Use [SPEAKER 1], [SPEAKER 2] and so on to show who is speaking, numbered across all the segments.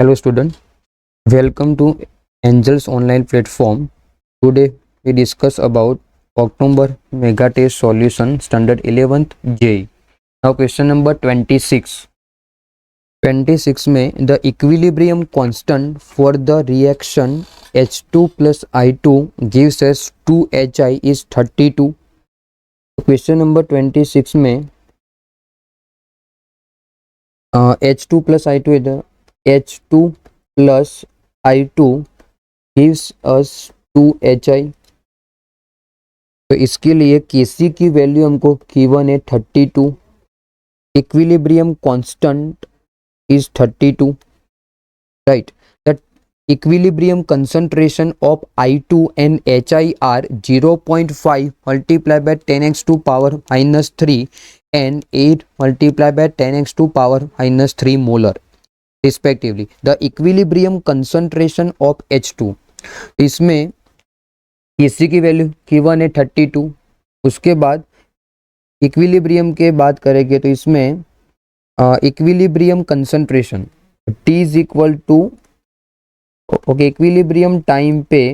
[SPEAKER 1] Hello student, welcome to Angels online platform. Today we discuss about October mega test solution standard 11th JEE. Now question number 26. 26 में the equilibrium constant for the reaction H2 plus I2 gives us 2HI is 32. Question number 26 में H2 plus I2 इधर H2 plus I2 gives us 2HI. तो इसके लिए Kc की value हमको given है 32. Equilibrium constant is 32, right? That equilibrium concentration of I2 and HI are 0.5 multiplied by 10x to power minus 3 and 8 multiplied by 10x to power minus 3 molar respectively. The equilibrium concentration of H2, इसमें Kc की value given है 32. उसके बाद equilibrium के बात करेंगे तो इसमें equilibrium concentration T is equal to okay equilibrium time पे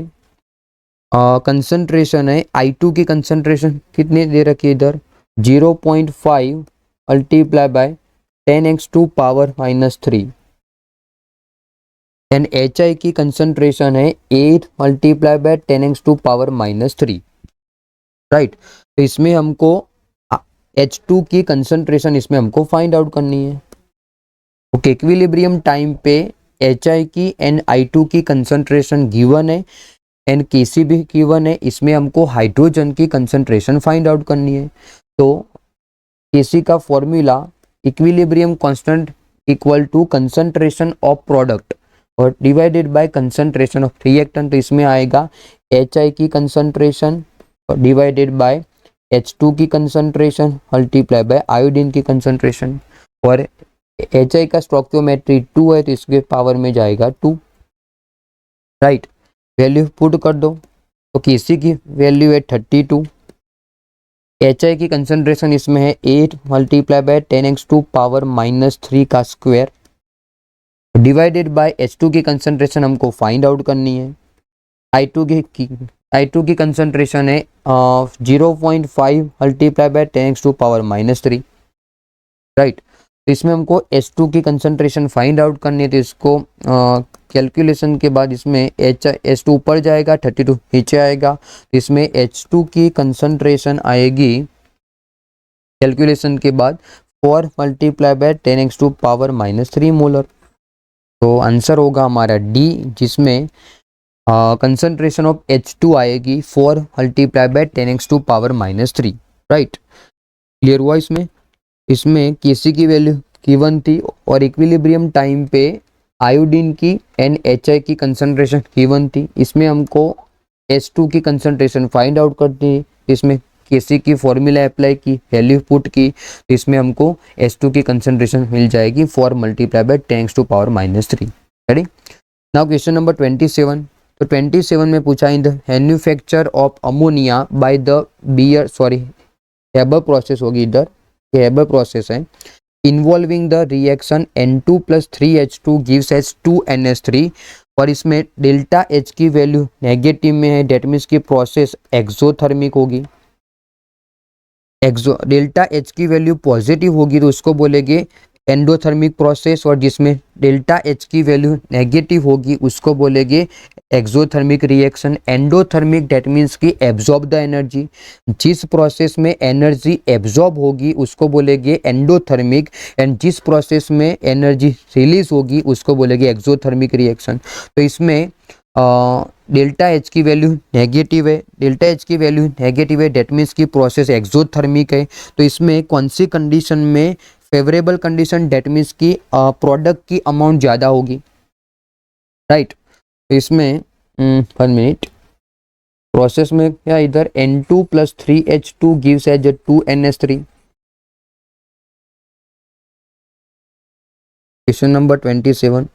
[SPEAKER 1] कंसंट्रेशन है I2 की कंसंट्रेशन कितनी दे रखी है इधर 0.5 multiply by 10x to power minus 3 and HI की कंसंट्रेशन है 8 multiply by 10x to power minus 3, right? तो इसमें हमको H2 की कंसंट्रेशन इसमें हमको फाइंड आउट करनी है. ओके इक्विलिब्रियम टाइम पे HI की एंड I2 की कंसंट्रेशन गिवन है एंड Kc भी गिवन है. इसमें हमको हाइड्रोजन की कंसंट्रेशन फाइंड आउट करनी है. तो Kc का formula equilibrium constant equal to concentration of product और divided by concentration of reactant. तो इसमें आएगा HI की कंसंट्रेशन डिवाइडेड बाय H2 की कंसंट्रेशन मल्टीप्लाई बाय आयोडीन की कंसंट्रेशन और HI का स्टोइकियोमेट्री 2 है तो इसके पावर में जाएगा 2, राइट? वैल्यू पुट कर दो. तो Kc की वैल्यू है 32, HI की कंसंट्रेशन इसमें है 8 multiply by 10x to power minus 3 का स्क्वायर डिवाइडेड बाय H2 की कंसंट्रेशन हमको फाइंड आउट करनी है. I2 की कंसंट्रेशन है 0.5 multiply by 10x to power minus 3, right? तो इसमें हमको H2 की कंसंट्रेशन फाइंड आउट करनी है. तो इसको कैलकुलेशन के बाद इसमें H2 ऊपर जाएगा 32 नीचे आएगा. तो इसमें H2 की कंसंट्रेशन आएगी कैलकुलेशन के बाद 4 multiply by 10x to power minus 3 molar. तो आंसर होगा हमारा डी, जिसमें कंसंट्रेशन ऑफ H2 आएगी 4 multiply by 10x to power minus 3, right? Clear हुआ? इसमें Kc की वैल्यू गिवन थी और इक्विलिब्रियम टाइम पे आयोडीन की एंड HI की कंसंट्रेशन गिवन थी. इसमें हमको H2 की कंसंट्रेशन फाइंड आउट करनी है. इसमें Kc की फॉर्मूला अप्लाई की, वैल्यू पुट की, तो इसमें हमको H2 की कंसंट्रेशन मिल जाएगी 4 multiply by 10x to power minus 3. Ready? Now question number 27. तो 27 में पूछा in the manufacture of ammonia by the Haber process होगी इधर, ये हेबर प्रोसेस है involving the reaction N2 plus 3H2 gives as 2NH3 और इसमें डेल्टा H की वैल्यू नेगेटिव में है. डेट मीन्स की प्रोसेस एक्सोथर्मिक होगी. डेल्टा H की वैल्यू पॉजिटिव होगी तो उसको बोलेंगे एंडोथर्मिक प्रोसेस और जिसमें डेल्टा H की वैल्यू नेगेटिव होगी उसको बोलेंगे exothermic reaction. Endothermic date means की एब्जॉर्ब द एनर्जी. जिस प्रोसेस में एनर्जी एब्जॉर्ब होगी उसको बोलेंगे एंडोथर्मिक एंड जिस प्रोसेस में एनर्जी रिलीज होगी उसको बोलेंगे एक्सोथर्मिक रिएक्शन. तो इसमें डेल्टा H की वैल्यू नेगेटिव है. डेल्टा H की वैल्यू नेगेटिव है डेट मीन्स की प्रोसेस एक्सोथर्मिक है. तो इसमें कौन सी कंडीशन में फेवरेबल कंडीशन डेट मीन्स की प्रोडक्ट की अमाउंट ज़्यादा होगी, राइट? तो इसमें 1 मिनट प्रोसेस में क्या इधर N2 plus 3H2 gives as 2NH3. Question number 27.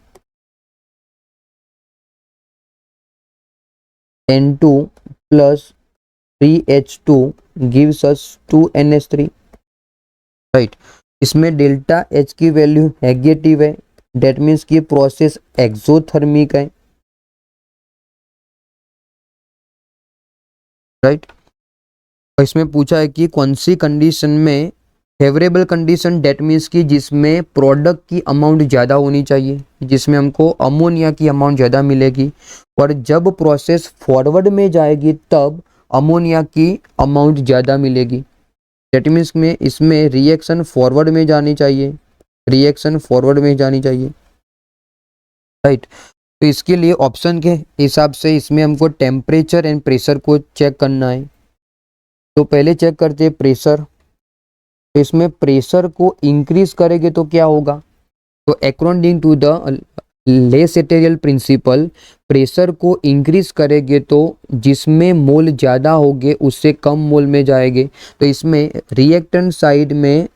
[SPEAKER 1] N2 plus 3H2 gives us 2NH3, right? इसमें डेल्टा H की वैल्यू नेगेटिव है डेट मीन्स कि प्रोसेस एक्सोथर्मिक है, राइट। और इसमें पूछा है कि कौन सी कंडीशन में फेवरेबल कंडीशन, डेट मीन्स कि जिसमें प्रोडक्ट की अमाउंट ज़्यादा होनी चाहिए, जिसमें हमको अमोनिया की अमाउंट ज़्यादा मिलेगी, और जब प्रोसेस फॉरवर्ड में जाएगी तब अमोनिया की अमाउंट ज़्यादा मिलेगी। डेट मीन्स में इसमें रिएक्शन फॉरवर्ड में जानी चाहिए, रिएक्शन फॉरवर्ड में जानी चाहिए, राइट। तो इसके लिए ऑप्शन के हिसाब से इसमें हमको टेम्परेचर एंड प्रेशर को चेक करना है। तो पहले चेक करते हैं प्रेशर। तो इसमें प्रेशर को इंक्रीज करेंगे तो क्या होगा, तो according to the Le Chatelier principle, pressure को इंक्रीज करेंगे तो जिसमें मोल ज़्यादा होंगे उससे कम मोल में जाएंगे। तो इसमें रिएक्टेंट साइड में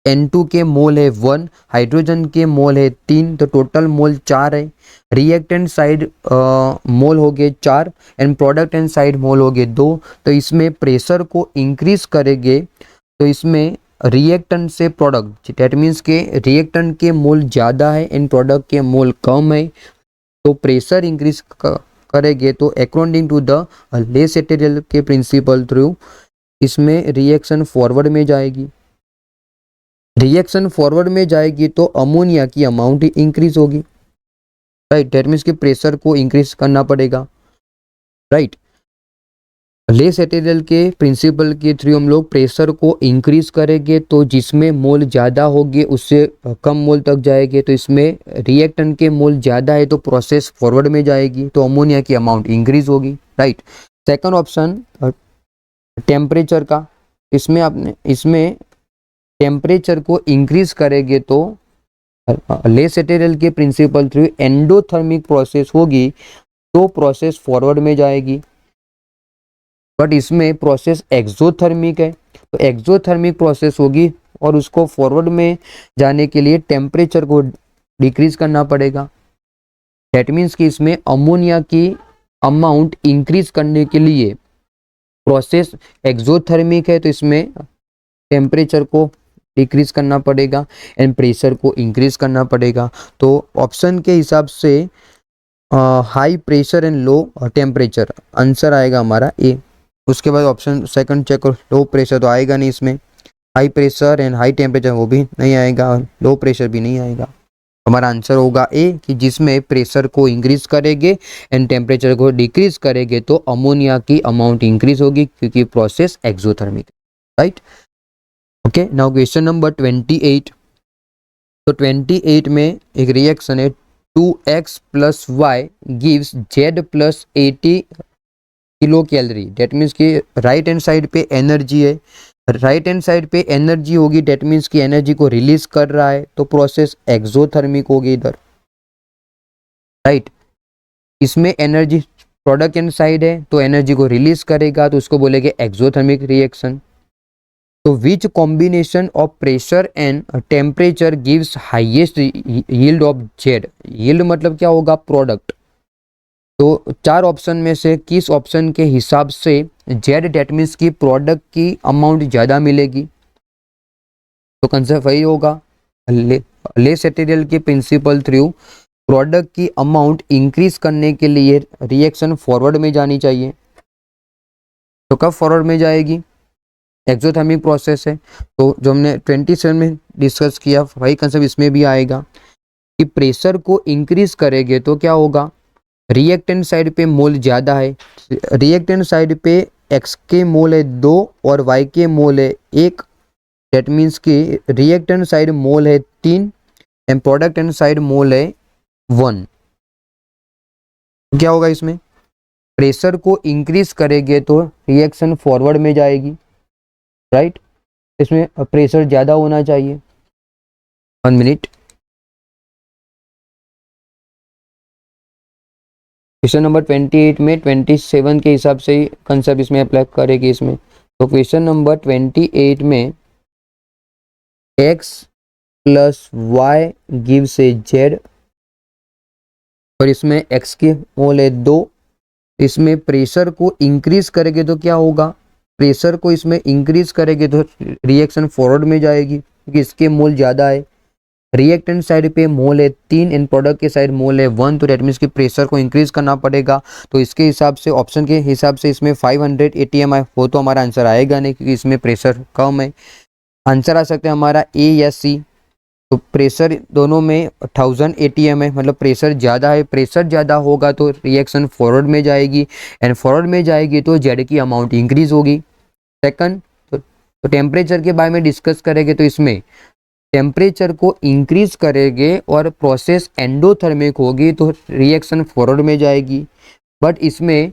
[SPEAKER 1] N2 के मोल है 1, हाइड्रोजन के मोल है 3, तो टोटल मोल 4 है। रिएक्टेंट साइड मोल हो गए 4 एंड प्रोडक्ट एंड साइड मोल हो गए 2। तो इसमें प्रेशर को इंक्रीज करेंगे तो इसमें रिएक्टेंट से प्रोडक्ट, डेट मीन्स के रिएक्टेंट के मोल ज़्यादा है एंड प्रोडक्ट के मोल कम है, तो प्रेशर इंक्रीज करेंगे तो अकॉर्डिंग टू द लेसेटेरियल के प्रिंसिपल थ्रू इसमें रिएक्शन फॉरवर्ड में जाएगी। रिएक्शन फॉरवर्ड में जाएगी तो अमोनिया की अमाउंट इंक्रीज होगी, राइट। डेट मीन्स कि प्रेशर को इंक्रीज करना पड़ेगा, राइट। लेसेटेरियल के प्रिंसिपल के थ्रू हम लोग प्रेशर को इंक्रीज करेंगे तो जिसमें मोल ज़्यादा होंगे उससे कम मोल तक जाएंगे। तो इसमें रिएक्टेंट के मोल ज़्यादा है तो प्रोसेस फॉरवर्ड में जाएगी तो अमोनिया की अमाउंट इंक्रीज होगी, राइट। सेकंड ऑप्शन टेम्परेचर का, इसमें टेम्परेचर को इंक्रीज करेंगे तो लेसेटेरियल के प्रिंसिपल थ्रू एंडोथर्मिक प्रोसेस होगी तो प्रोसेस फॉरवर्ड में जाएगी। बट इसमें प्रोसेस एक्सोथर्मिक है तो एक्सोथर्मिक प्रोसेस होगी और उसको फॉरवर्ड में जाने के लिए टेम्परेचर को डिक्रीज करना पड़ेगा। दैट मीन्स कि इसमें अमोनिया की अमाउंट इंक्रीज करने के लिए प्रोसेस एक्सोथर्मिक है तो इसमें टेम्परेचर को डिक्रीज करना पड़ेगा एंड प्रेशर को इंक्रीज करना पड़ेगा। तो ऑप्शन के हिसाब से high pressure and low temperature answer आएगा हमारा ए। उसके बाद ऑप्शन सेकंड चेक करो, लो प्रेशर तो आएगा नहीं इसमें, high pressure and high temperature वो भी नहीं आएगा, लो प्रेशर भी नहीं आएगा। हमारा आंसर होगा ए कि जिसमें प्रेशर को इंक्रीज करेंगे एंड टेम्परेचर को डिक्रीज करेंगे तो अमोनिया की अमाउंट इंक्रीज होगी क्योंकि process exothermic, right. Okay, now question number 28। तो 28 में एक रिएक्शन है 2x + y gives z + 80 kilo calorie. Date means कि राइट हैंड साइड पे एनर्जी है, राइट हैंड साइड पे एनर्जी होगी, डेट मीन्स कि एनर्जी को रिलीज कर रहा है तो प्रोसेस एक्सोथर्मिक होगी इधर, राइट। इसमें एनर्जी प्रोडक्ट एंड साइड है तो एनर्जी को रिलीज करेगा तो उसको बोलेंगे एक्सोथर्मिक रिएक्शन। तो which combination of pressure and temperature gives highest yield of Z. Yield मतलब क्या होगा, प्रोडक्ट। तो 4 ऑप्शन में से किस ऑप्शन के हिसाब से जेड डेट मीन्स की प्रोडक्ट की अमाउंट ज़्यादा मिलेगी, तो कंसेप्ट वही होगा, लेसेटेरियल के प्रिंसिपल थ्रू प्रोडक्ट की अमाउंट इंक्रीज करने के लिए रिएक्शन फॉरवर्ड में जानी चाहिए। तो कब फॉरवर्ड में जाएगी, एक्सोथर्मिक प्रोसेस है तो जो हमने 27 में डिस्कस किया वही कंसेप्ट इसमें भी आएगा कि प्रेशर को इंक्रीज करेंगे तो क्या होगा, रिएक्टेंट साइड पे मोल ज़्यादा है, रिएक्टेंट साइड पे x के मोल है 2 और y के मोल है 1, डेट मीन्स कि रिएक्टेंट साइड मोल है 3 एंड प्रोडक्ट एंड साइड मोल है 1। क्या होगा, इसमें प्रेशर को इंक्रीज करेंगे तो रिएक्शन फॉरवर्ड में जाएगी, राइट। इसमें प्रेशर ज़्यादा होना चाहिए। 1 मिनट। क्वेश्चन नंबर 28 में 27 के हिसाब से ही कंसेप्ट इसमें अप्लाई करेगी इसमें। तो क्वेश्चन नंबर 28 में x + y गिव्स ए z और इसमें x के मोल है 2। इसमें प्रेशर को इंक्रीज करेंगे तो क्या होगा, प्रेशर को इसमें इंक्रीज करेंगे तो रिएक्शन फॉरवर्ड में जाएगी क्योंकि इसके मोल ज़्यादा है रिएक्टेंट साइड पे मोल है 3 एंड प्रोडक्ट के साइड मोल है 1, तो डेट मीन्स कि प्रेशर को इंक्रीज करना पड़ेगा। तो इसके हिसाब से ऑप्शन के हिसाब से इसमें 500 ATM है, वो तो हमारा आंसर आएगा नहीं क्योंकि इसमें प्रेशर कम है। आंसर आ सकता है हमारा ए या सी। तो प्रेशर दोनों में 1000 ATM है, मतलब प्रेशर ज़्यादा है। प्रेशर ज़्यादा होगा तो रिएक्शन फॉरवर्ड में जाएगी, एंड फॉरवर्ड में जाएगी तो जेड की अमाउंट इंक्रीज होगी। सेकंड, तो टेम्परेचर के बारे में डिस्कस करेंगे, तो इसमें टेम्परेचर को इंक्रीज करेंगे और प्रोसेस एंडोथर्मिक होगी तो रिएक्शन फॉरवर्ड में जाएगी। बट इसमें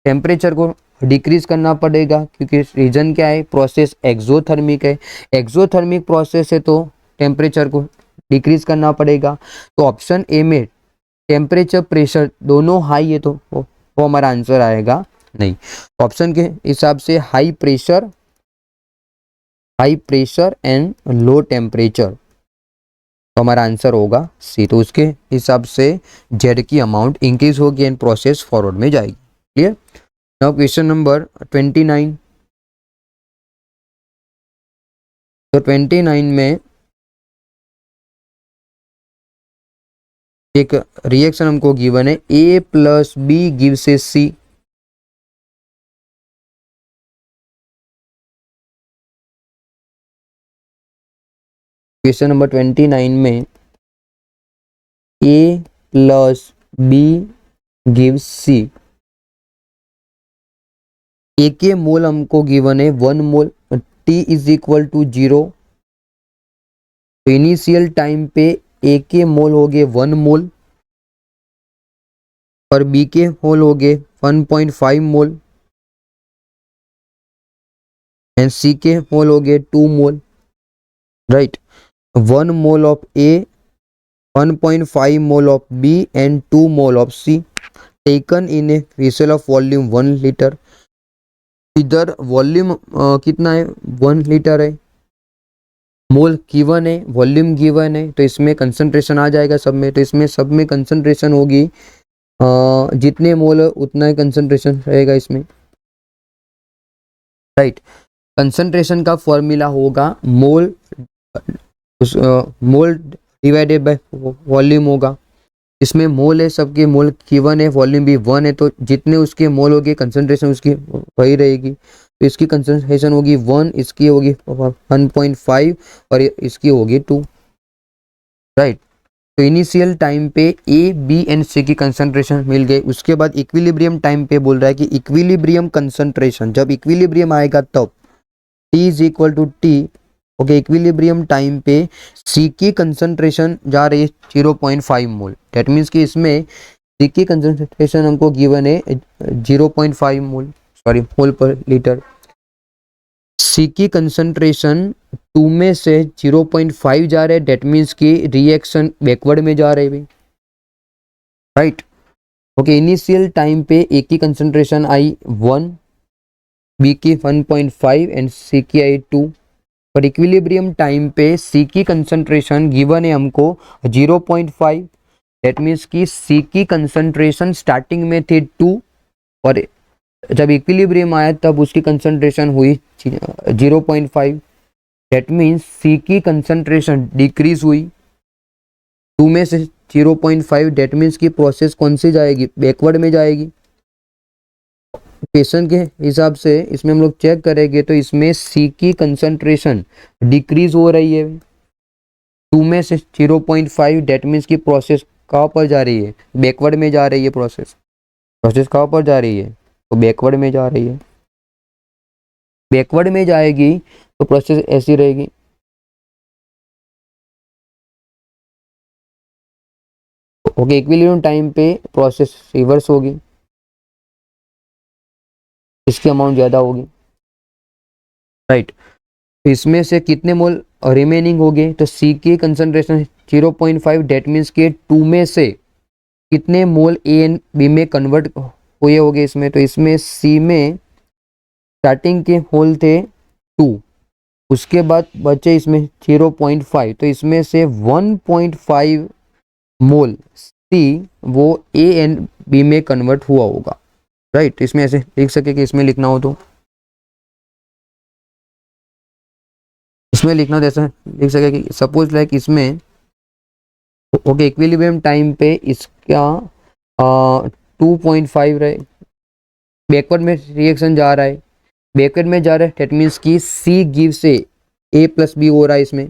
[SPEAKER 1] टेम्परेचर को डिक्रीज करना पड़ेगा क्योंकि रीजन क्या है, प्रोसेस एक्सोथर्मिक है। एक्सोथर्मिक प्रोसेस है तो टेम्परेचर को डिक्रीज करना पड़ेगा। तो ऑप्शन ए में टेम्परेचर प्रेशर दोनों हाई है तो वो हमारा आंसर आएगा नहीं। ऑप्शन के हिसाब से high pressure and low temperature, तो हमारा आंसर होगा सी। तो उसके हिसाब से जेड की अमाउंट इंक्रीज होगी एंड प्रोसेस फॉरवर्ड में जाएगी। क्लियर। Now question number 29। तो 29 में एक रिएक्शन हमको गिवन है, A plus B gives A C. Question number 29 में A plus B gives C. A के मोल हमको गिवन है 1 mole, T is equal to 0। तो इनिशियल टाइम पे ए के मोल हो गए 1 मोल और बी के मोल हो गए 1.5 मोल एंड सी के मोल हो गए 2 mole. Right, 1 mole of A, 1.5 mole of B and 2 mole of C taken in a vessel of volume 1 litre. इधर वॉल्यूम कितना है, 1 लीटर है। मोल गिवन है, वॉल्यूम गिवन है, तो इसमें कंसंट्रेशन आ जाएगा सब में। तो इसमें सब में कंसंट्रेशन होगी, जितने मोल उतना ही कंसंट्रेशन रहेगा इसमें। राइट, कंसंट्रेशन का फॉर्मूला होगा मोल मोल डिवाइडेड बाय वॉल्यूम होगा। इसमें मोल है, सबके मोल गिवन है, वॉल्यूम भी 1 है, तो जितने उसके मोल होगी कंसंट्रेशन उसकी वही रहेगी। तो इसकी कंसंट्रेशन होगी 1, इसकी होगी 1.5 और इसकी होगी 2। राइट, तो इनिशियल टाइम पे ए बी एंड सी की कंसंट्रेशन मिल गई। उसके बाद इक्विलिब्रियम टाइम पे बोल रहा है कि इक्विलिब्रियम कंसंट्रेशन, जब इक्विलिब्रियम आएगा तब T is equal to T. Okay, equilibrium time पे सी की कंसंट्रेशन जा रही है 0.5 मोल। डेट मीन्स कि इसमें सी की कंसंट्रेशन हमको गिवन है 0.5 मोल, सॉरी मोल पर लीटर। सी की कंसंट्रेशन 2 में से 0.5 जा रहे हैं, डेट मीन्स कि रिएक्शन बैकवर्ड में जा रहे हैं। राइट, ओके, इनिशियल टाइम पे ए की कंसंट्रेशन आई 1, बी की 1.5 एंड सी की आई 2। पर इक्विलिब्रियम टाइम पे सी की कंसंट्रेशन गिवन है हमको 0.5। दैट मीन्स कि सी की कंसंट्रेशन स्टार्टिंग में थे 2 और जब इक्विलिब्रियम आया तब उसकी कंसंट्रेशन हुई 0.5। दैट मीन्स सी की कंसंट्रेशन डिक्रीज हुई 2 में से 0.5। दैट मीन्स की प्रोसेस कौन सी जाएगी, बैकवर्ड में जाएगी। क्वेश्चन के हिसाब से इसमें हम लोग चेक करेंगे तो इसमें सी की कंसंट्रेशन डिक्रीज हो रही है 2 में से 0.5। डेट मीन्स की प्रोसेस कहाँ पर जा रही है, बैकवर्ड में जा रही है। प्रोसेस कहाँ पर जा रही है, तो बैकवर्ड में जा रही है। बैकवर्ड में जाएगी तो प्रोसेस ऐसी रहेगी। ओके, इक्विलिब्रियम टाइम पे प्रोसेस रिवर्स होगी, इसकी अमाउंट ज़्यादा होगी। राइट, इसमें से कितने मोल रिमेनिंग हो गए, तो सी की कंसंट्रेशन 0.5। डेट मीन्स के 2 में से कितने मोल ए एंड बी में कन्वर्ट हुए हो गए इसमें, तो इसमें सी में स्टार्टिंग के मोल थे 2, उसके बाद बचे इसमें 0.5, तो इसमें से 1.5 मोल सी वो ए एंड बी में कन्वर्ट हुआ होगा। राइट, इसमें ऐसे लिख सके कि इसमें लिखना हो तो इसमें लिखना, जैसा लिख सके कि सपोज लाइक इसमें ओके, इक्विलिब्रियम टाइम पे इसका 2.5 रहे, बैकवर्ड में रिएक्शन जा रहा है, बैकवर्ड में जा रहा है, दैट मीन्स कि सी गिव्स ए प्लस बी हो रहा है, इसमें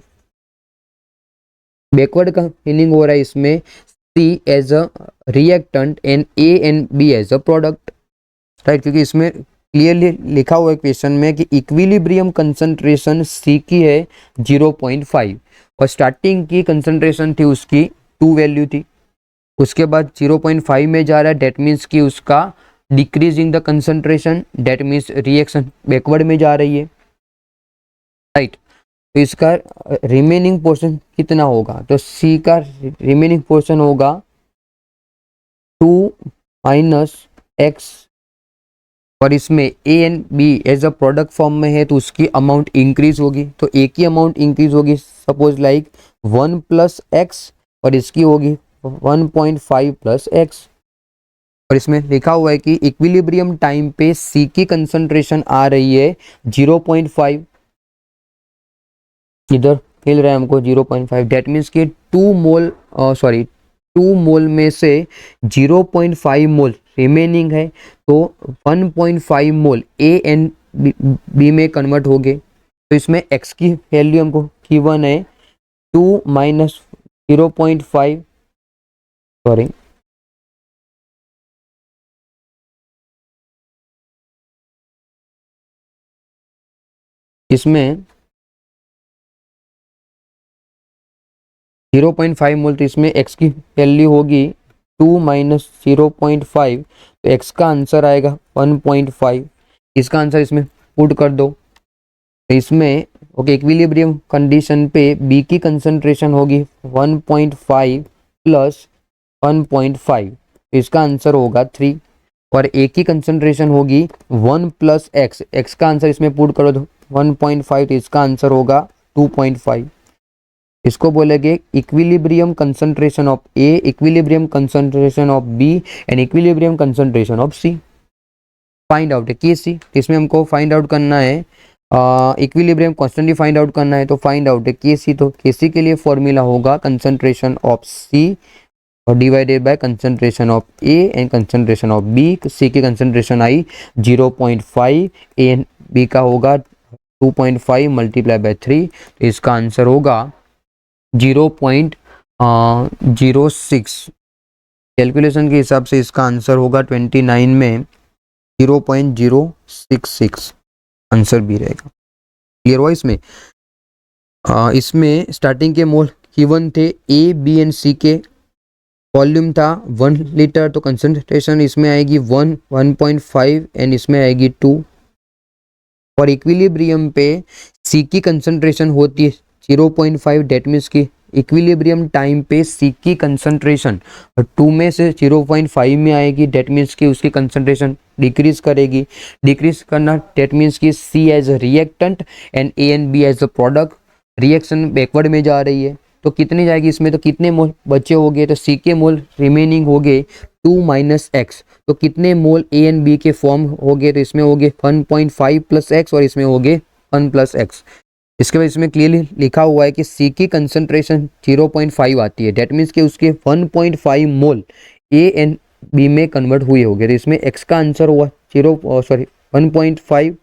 [SPEAKER 1] बैकवर्ड का मीनिंग हो रहा है इसमें C as a reactant and A and B as a product, right, क्योंकि इसमें क्लियरली लिखा हुआ है क्वेश्चन में कि इक्विलिब्रियम कंसंट्रेशन सी की है 0.5 और स्टार्टिंग की कंसंट्रेशन थी उसकी 2 वैल्यू थी, उसके बाद 0.5 में जा रहा है, डेट मीन्स कि उसका decreasing the concentration, that means reaction backward में जा रही है, राइट। तो इसका रिमेनिंग पोर्शन कितना होगा, तो सी का रिमेनिंग पोर्शन होगा 2 माइनस एक्स, और इसमें A and B as a product form में है तो उसकी अमाउंट इंक्रीज होगी, तो ए की अमाउंट इंक्रीज होगी, सपोज लाइक 1 प्लस एक्स, और इसकी होगी 1.5 प्लस एक्स, और इसमें लिखा हुआ है कि इक्विलिब्रियम टाइम पे सी की कंसंट्रेशन आ रही है 0.5, इधर मिल रहा है हमको 0.5, डेट मीन्स कि 2 मोल में से 0.5 मोल रिमेनिंग है, तो 1.5 मोल ए एंड बी में कन्वर्ट हो गए, तो इसमें एक्स की वैल्यू हमको गिवन है 2 माइनस 0.5, सॉरी इसमें 0.5 मोल, तो इसमें x की वैल्यू होगी 2 माइनस 0.5, तो x का आंसर आएगा 1.5, इसका आंसर इसमें पुट कर दो, तो इसमें ओके इक्विलिब्रियम कंडीशन पे b की कंसंट्रेशन होगी 1.5 प्लस 1.5, तो इसका आंसर होगा 3, और a की कंसंट्रेशन होगी 1 प्लस x का आंसर इसमें पुट करो तो 1.5, तो इसका आंसर होगा 2.5, इसको बोलेंगे equilibrium concentration of A, equilibrium concentration of B and equilibrium concentration of C. Find out है के सी, इसमें हमको फाइंड आउट करना है इक्विलिब्रियम कॉन्स्टेंटली फाइंड आउट करना है, तो फाइंड आउट है के सी, तो के सी के लिए फॉर्मूला होगा कंसंट्रेशन ऑफ सी और divided by concentration of A and concentration of B, C की कंसंट्रेशन आई 0.5, ए एंड बी का होगा 2.5 मल्टीप्लाई बाय 3, तो इसका आंसर होगा 0.06, कैलकुलेशन के हिसाब से इसका आंसर होगा 29 में 0.066 आंसर भी रहेगा। क्लियर हुआ इसमें? इसमें स्टार्टिंग के मोल गिवन थे, ए बी एंड सी के, वॉल्यूम था 1 लीटर, तो कंसंट्रेशन इसमें आएगी 1.5 एंड इसमें आएगी 2, और इक्विलिब्रियम पे सी की कंसंट्रेशन होती है 0.5, डेट मीन्स की इक्विलिब्रियम टाइम पे सी की कंसंट्रेशन 2 में से 0.5 में आएगी, डेट मीन्स की उसकी कंसंट्रेशन डिक्रीज करेगी, डिक्रीज करना डेट मीन्स की C as a reactant and A and B as a product, reaction backward में जा रही है, तो कितनी जाएगी इसमें, तो कितने मोल बचे हो गए, तो सी के मोल रिमेनिंग हो गए 2 माइनस एक्स, तो कितने मोल ए एंड बी के फॉर्म हो गए, तो इसमें हो गए 1.5 प्लस एक्स और इसमें हो गए 1 प्लस एक्स। इसके बाद इसमें क्लियरली लिखा हुआ है कि सी की कंसंट्रेशन 0.5 आती है, डेट मीन्स कि उसके 1.5 मोल ए एंड बी में कन्वर्ट हुए हो गए, तो इसमें एक्स का आंसर हुआ 1.5,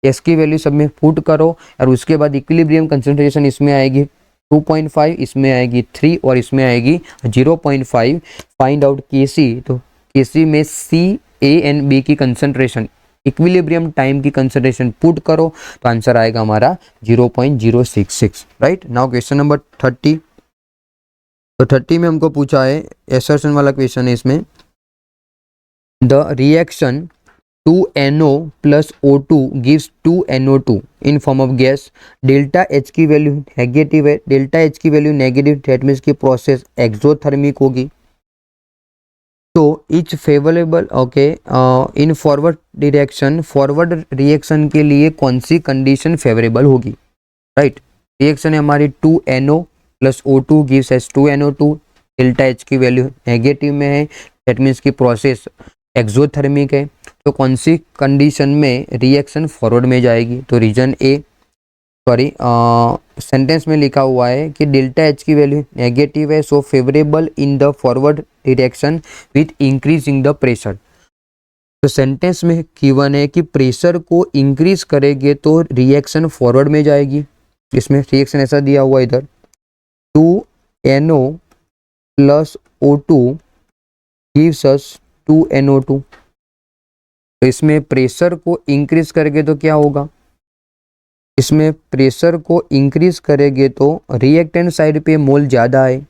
[SPEAKER 1] एक्स की वैल्यू सब में पुट करो, और उसके बाद इक्विलिब्रियम कंसंट्रेशन इसमें आएगी 2.5, इसमें आएगी 3 और इसमें आएगी 0.5। फाइंड आउट के सी, तो के सी में सी ए एंड बी की कंसंट्रेशन इक्विलिब्रियम टाइम की कंसंट्रेशन पुट करो, तो आंसर आएगा हमारा 0.066, राइट। नाउ क्वेश्चन नंबर 30, तो 30 में हमको पूछा है एसर्शन वाला क्वेश्चन है, इसमें the reaction 2NO plus O2 gives 2NO2 in form of gas, delta H की वैल्यू नेगेटिव है, डेल्टा H की वैल्यू नेगेटिव, डेट मीन्स की प्रोसेस एक्सोथर्मिक होगी, तो etch favourable okay in forward direction, forward reaction के लिए कौन सी कंडीशन फेवरेबल होगी, राइट। रिएक्शन है हमारी 2NO plus O2 gives us 2NO2, delta H की वैल्यू नेगेटिव में है, डेट मीन्स की प्रोसेस एक्सोथर्मिक है, तो कौन सी कंडीशन में रिएक्शन फॉरवर्ड में जाएगी, तो रीजन ए, सॉरी, सेंटेंस में लिखा हुआ है कि डेल्टा एच की वैल्यू नेगेटिव है, so favourable in the forward direction with increasing the pressure. तो सेंटेंस में गिवन है कि प्रेशर को इंक्रीज करेंगे तो रिएक्शन फॉरवर्ड में जाएगी। इसमें रिएक्शन ऐसा दिया हुआ इधर 2NO plus O2 gives us 2NO2। तो इसमें प्रेशर को इंक्रीज करेंगे तो क्या होगा, इसमें प्रेशर को इंक्रीज करेंगे तो रिएक्टेंट साइड पे मोल ज़्यादा है,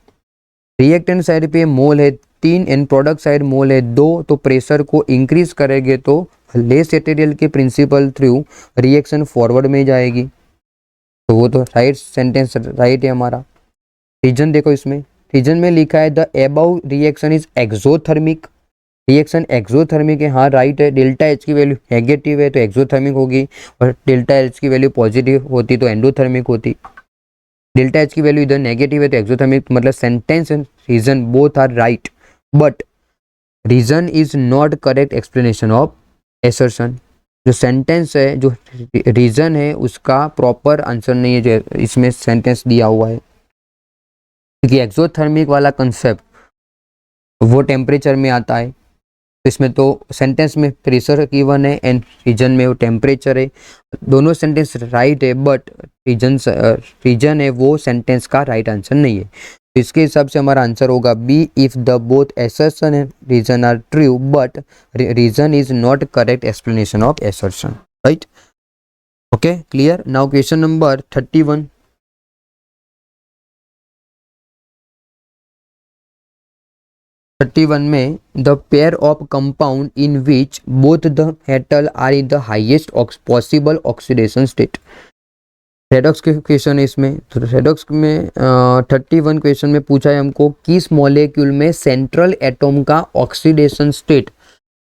[SPEAKER 1] रिएक्टेंट साइड पे मोल है 3 एंड प्रोडक्ट साइड मोल है 2, तो प्रेशर को इंक्रीज करेंगे तो लेस मटेरियल के प्रिंसिपल थ्रू रिएक्शन फॉरवर्ड में जाएगी। तो वो तो राइट सेंटेंस राइट है हमारा। रीजन देखो, इसमें रीजन में लिखा है the above reaction is exothermic, reaction exothermic है, हाँ राइट है। डेल्टा एच की वैल्यू नेगेटिव है तो एक्सोथर्मिक होगी, और डेल्टा एच की वैल्यू पॉजिटिव होती तो एंडोथर्मिक होती। डेल्टा एच की वैल्यू इधर नेगेटिव है तो एक्सोथर्मिक, मतलब sentence and reason both are right, but reason is not correct explanation of assertion. जो सेंटेंस है, जो रीजन है, उसका प्रॉपर आंसर नहीं है जो इसमें सेंटेंस दिया हुआ है, क्योंकि एक्सोथर्मिक वाला कंसेप्ट वो टेम्परेचर में आता है। तो इसमें तो सेंटेंस में प्रेशर गिवन है एंड रीजन में वो टेम्परेचर है, दोनों सेंटेंस राइट है, बट रीजन है वो सेंटेंस का राइट आंसर नहीं है। तो इसके हिसाब से हमारा आंसर होगा B, if the both assertion and reason are true but reason is not correct explanation of assertion, right. Okay, clear. Now question number 31। में the pair of compound in which both the metal are in the highest possible oxidation state. Redox के question है इसमें। तो redox में 31 question में पूछा है हमको किस मॉलिक्यूल में सेंट्रल एटॉम का oxidation state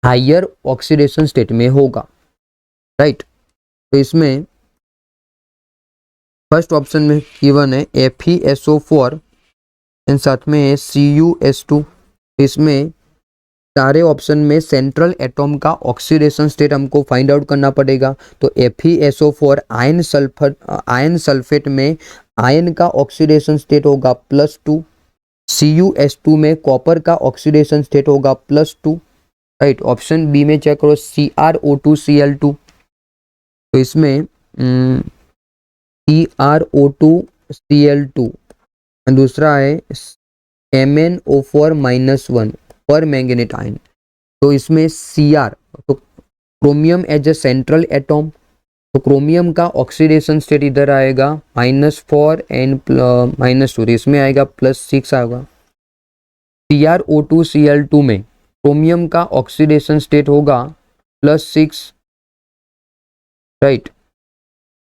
[SPEAKER 1] higher oxidation state में होगा, राइट। तो इसमें फर्स्ट ऑप्शन में गिवन है FeSO4 एंड साथ में है CuS2। इसमें सारे ऑप्शन में सेंट्रल एटॉम का ऑक्सीडेशन स्टेट हमको फाइंड आउट करना पड़ेगा। तो FeSO4 आयन सल्फेट में आयन का ऑक्सीडेशन स्टेट होगा +2, CuS2 में कॉपर का ऑक्सीडेशन स्टेट होगा +2, राइट। ऑप्शन बी में चेक करो CrO2Cl2। तो इसमें CrO2Cl2, दूसरा है MnO4-1 पर मैंगनीट आयन। तो इसमें Cr, तो chromium as a central atom, तो क्रोमियम का ऑक्सीडेशन स्टेट इधर आएगा -4 एंड -2, इसमें आएगा +6 आएगा। CrO2Cl2 में क्रोमियम का ऑक्सीडेशन स्टेट होगा +6, राइट।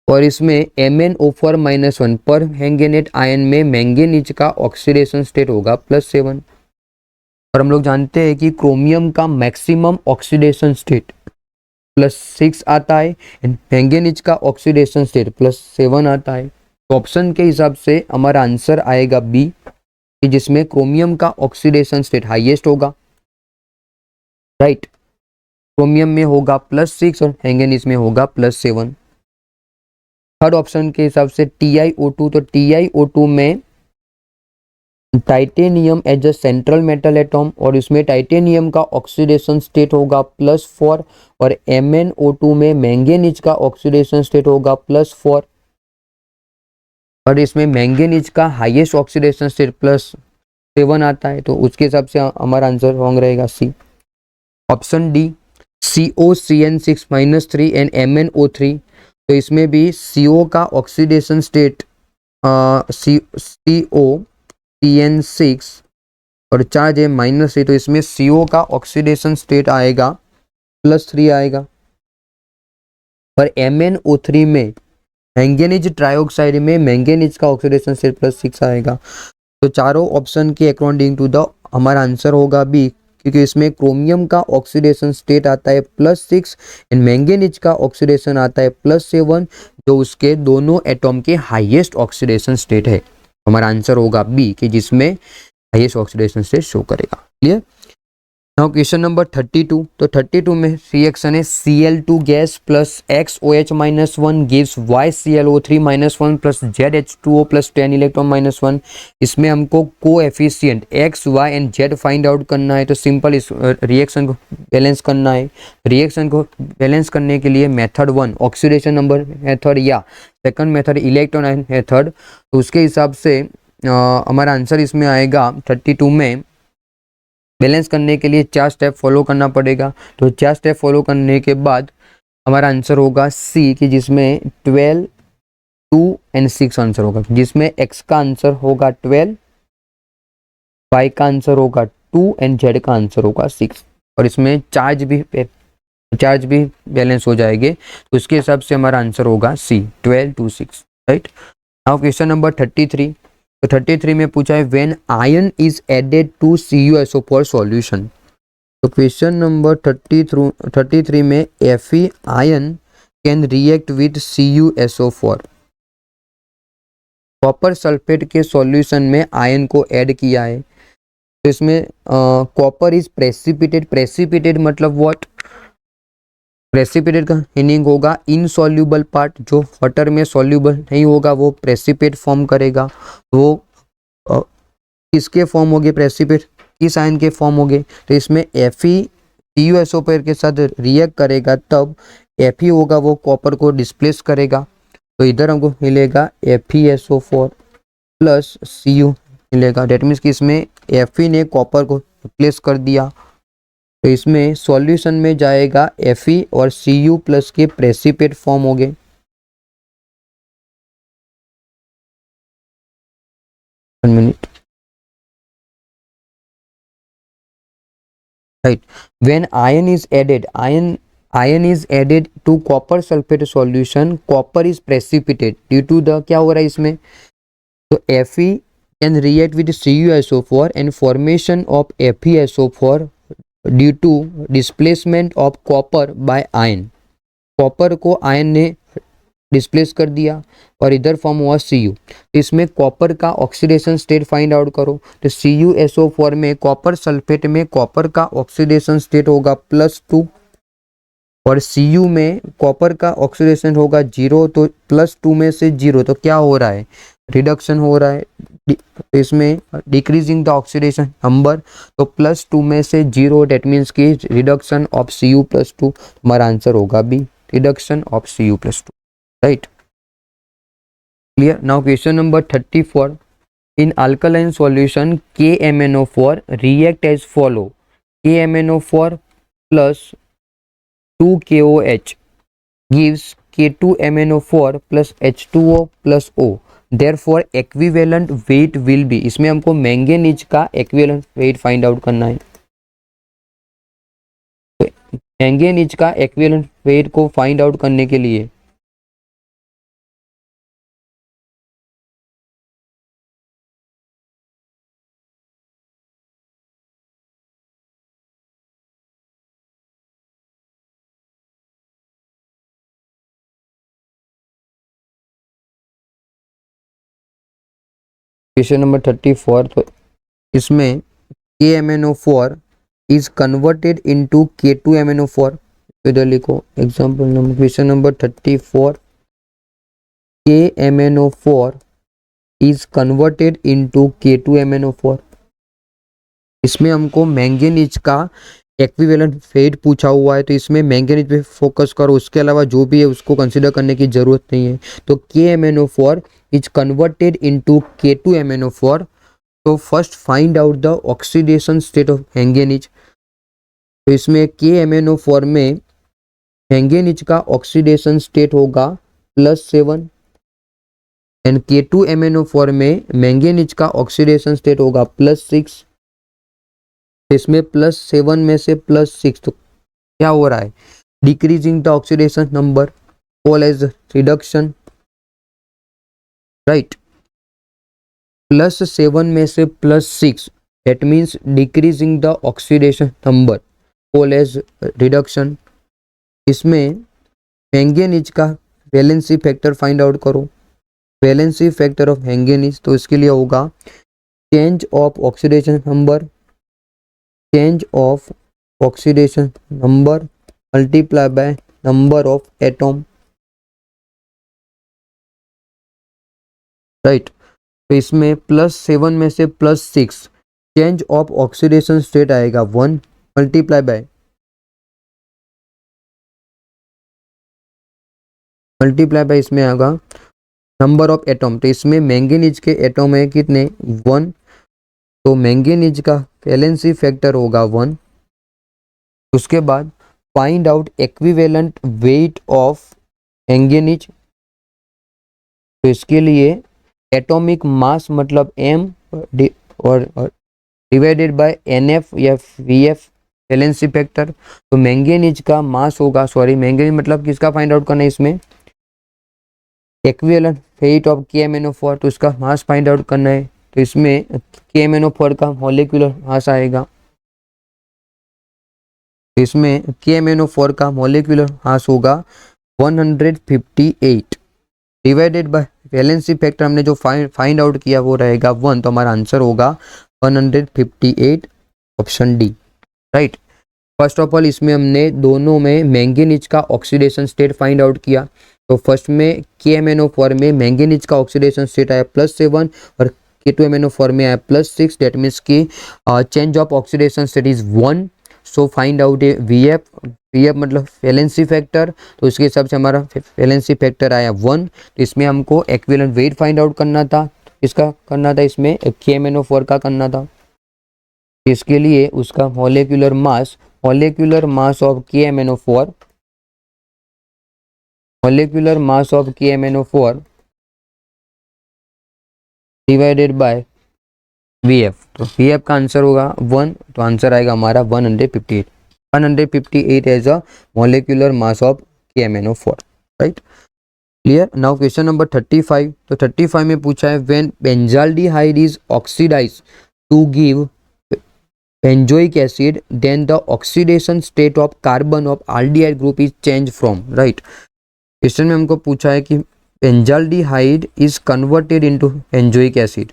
[SPEAKER 1] और इसमें MnO4-1 पर मैंगनीट आयन में मैंगनीज का ऑक्सीडेशन स्टेट होगा +7। और हम लोग जानते हैं कि क्रोमियम का मैक्सिमम ऑक्सीडेशन स्टेट +6 आता है एंड मैंगनीज का ऑक्सीडेशन स्टेट +7 आता है। तो ऑप्शन के हिसाब से हमारा आंसर आएगा बी, कि जिसमें क्रोमियम का ऑक्सीडेशन स्टेट हाईएस्ट होगा, राइट। क्रोमियम में होगा +6 और मैंगनीज में होगा +7। थर्ड ऑप्शन के हिसाब से TiO2, तो TiO2 में titanium as a central metal atom, और इसमें टाइटेनियम का ऑक्सीडेशन स्टेट होगा +4, और MnO2 में मैंगनीज का ऑक्सीडेशन स्टेट होगा +4, और इसमें मैंगनीज का हाईएस्ट ऑक्सीडेशन स्टेट +7 आता है। तो उसके हिसाब से हमारा आंसर रॉन्ग रहेगा सी। Option D COCN6-3 and MnO3, तो इसमें भी CO का ऑक्सीडेशन स्टेट COCN6 और चार्ज है -3, तो इसमें CO का ऑक्सीडेशन स्टेट आएगा +3 आएगा। और MnO3 में मैंगनीज ट्राइऑक्साइड में मैंगनीज का ऑक्सीडेशन स्टेट +6 आएगा। तो चारों ऑप्शन के अकॉर्डिंग टू द हमारा आंसर होगा बी, क्योंकि इसमें क्रोमियम का ऑक्सीडेशन स्टेट आता है +6 एंड मैंगनीज का ऑक्सीडेशन आता है +7, जो उसके दोनों एटॉम के हाईएस्ट ऑक्सीडेशन स्टेट है। हमारा आंसर होगा बी, कि जिसमें हाईएस्ट ऑक्सीडेशन स्टेट शो करेगा। क्लियर। Now question number 32। तो 32 में रिएक्शन है Cl2 gas plus XOH-1 gives YClO3-1 plus ZH2O plus 10 electron -1। इसमें हमको coefficient X, Y and Z find out करना है। तो सिंपल इस रिएक्शन को बैलेंस करना है। रिएक्शन को बैलेंस करने के लिए मेथड 1 ऑक्सीडेशन नंबर मेथड या second method electron ion method, तो उसके हिसाब से हमारा आंसर इसमें आएगा 32 में। बैलेंस करने के लिए 4 स्टेप फॉलो करना पड़ेगा। तो 4 स्टेप फॉलो करने के बाद हमारा आंसर होगा सी, कि जिसमें 12, 2 एंड 6 आंसर होगा, जिसमें एक्स का आंसर होगा 12, वाई का आंसर होगा 2 एंड जेड का आंसर होगा 6। और इसमें चार्ज भी बैलेंस हो जाएंगे। तो उसके हिसाब से हमारा आंसर होगा C, 12, 2, 6। Right. Now question number 33। तो 33 में पूछा है when ion is added to CuSO4 solution. तो क्वेश्चन नंबर 33 में Fe ion can react with CuSO4। Copper sulphate के सॉल्यूशन में आयन को ऐड किया है। तो इसमें कॉपर इज प्रेसिपिटेट मतलब व्हाट? प्रेसिपिटेट का मीनिंग होगा इनसॉल्यूबल पार्ट, जो वाटर में सॉल्यूबल नहीं होगा वो प्रेसिपिटेट फॉर्म करेगा। वो किसके फॉर्म हो गए प्रेसिपिटेट, किस आयन के फॉर्म हो गए? तो इसमें Fe CuSO4 के साथ रिएक्ट करेगा, तब Fe होगा वो कॉपर को डिस्प्लेस करेगा। तो इधर हमको मिलेगा FeSO4 प्लस Cu मिलेगा। डेट मीन्स कि इसमें Fe ने कॉपर को रिप्लेस कर दिया। तो इसमें सॉल्यूशन में जाएगा Fe और Cu प्लस के प्रेसिपिटेट फॉर्म हो गए। 1 minute. Right. When ion is added, ion is added to copper sulphate solution, copper is precipitate due to the, क्या हो रहा है इसमें? तो Fe can react with CuSO4 and formation of FeSO4 due to displacement of copper by ion। Copper को ion ने displace कर दिया और इधर फॉर्म हुआ Cu। तो इसमें कॉपर का ऑक्सीडेशन स्टेट फाइंड आउट करो। तो CuSO4 में कॉपर सल्फेट में कॉपर का ऑक्सीडेशन स्टेट होगा +2 और Cu में कॉपर का ऑक्सीडेशन होगा 0। तो +2 में से 0, तो क्या हो रहा है? रिडक्शन हो रहा है। इसमें डिक्रीजिंग द ऑक्सीडेशन नंबर, तो +2 में से 0, डेट मीन्स की रिडक्शन ऑफ Cu+2। हमारा आंसर होगा B, reduction of Cu+2। Right, clear. Now question number 34। In alkaline solution KMnO4 react as follow. KMnO4 plus 2KOH gives K2MnO4 plus H2O plus O। Therefore equivalent weight will be, इसमें हमको manganese का equivalent weight find out करना है। तो manganese का equivalent weight को find out करने के लिए क्वेश्चन नंबर 34। तो इसमें KMnO4 is converted into K2MnO4। इधर लिखो example number, question number 34। KMnO4 is converted into K2MnO4। इसमें हमको मैंगनीज का एक्विवेलेंट वेट पूछा हुआ है, तो इसमें मैंगनीज पे फोकस करो, उसके अलावा जो भी है उसको कंसीडर करने की जरूरत नहीं है। तो KMnO4 is converted into K2MnO4। तो first find out the oxidation state of manganese. तो इसमें KMnO4 में मैंगनीज का ऑक्सीडेशन स्टेट होगा +7 एंड K2MnO4 में मैंगनीज का ऑक्सीडेशन स्टेट होगा +6। इसमें +7 में से +6, तो क्या हो रहा है? Decreasing the oxidation number, called as reduction. Right, +7 में से +6, that means decreasing the oxidation number, called as reduction. इसमें मैंगनीज का वैलेंसी फैक्टर फाइंड आउट करो। वैलेंसी फैक्टर ऑफ मैंगनीज, तो इसके लिए होगा change of oxidation number, change of oxidation number multiply by number of atom, right. तो इसमें +7 में से +6, चेंज ऑफ ऑक्सीडेशन स्टेट आएगा 1 मल्टीप्लाई बाय इसमें आएगा नंबर ऑफ एटॉम। तो इसमें मैंगनीज के एटॉम है कितने 1, तो मैंगनीज का वैलेंसी फैक्टर होगा 1। उसके बाद find out equivalent weight of manganese. तो इसके लिए एटॉमिक मास मतलब m और डिवाइडेड बाय NF या VF वैलेंसी फैक्टर। तो मैंगनीज का मास होगा, सॉरी मैंगनीज मतलब किसका फाइंड आउट करना है, इसमें इक्विवेलेंट वेट ऑफ KMnO4, तो इसका मास फाइंड आउट करना है। तो इसमें KMnO4 का मॉलिक्यूलर मास आएगा, तो इसमें KMnO4 का मॉलिक्यूलर मास होगा 158 डिवाइडेड बाय वैलेंसी फैक्टर हमने जो फाइंड आउट किया वो रहेगा 1, तो हमारा आंसर होगा 158, option D, right. First of all इसमें हमने दोनों में मैंगनीज का ऑक्सीडेशन स्टेट फाइंड आउट किया। तो फर्स्ट में KMnO4 में मैंगनीज का ऑक्सीडेशन स्टेट आया +7 और K2MnO4 में आया +6, डेट मीन्स की change of oxidation state is 1। So find out VF मतलब वैलेंसी फैक्टर, तो इसके हिसाब से हमारा वैलेंसी फैक्टर आया 1। तो इसमें हमको इक्विवेलेंट वेट फाइंड आउट करना था, इसका करना था, इसमें KMnO4 का करना था। इसके लिए उसका molecular mass of KMnO4 divided by VF। तो VF का आंसर होगा 1, तो आंसर आएगा हमारा 158 as a molecular mass of KMnO4, right. Clear. Now question number 35। तो 35 में पूछा है when benzaldehyde is oxidised to give benzoic acid, then the oxidation state of carbon of aldehyde group is changed from, right। Question में हमको पूछा है कि benzaldehyde is converted into benzoic acid,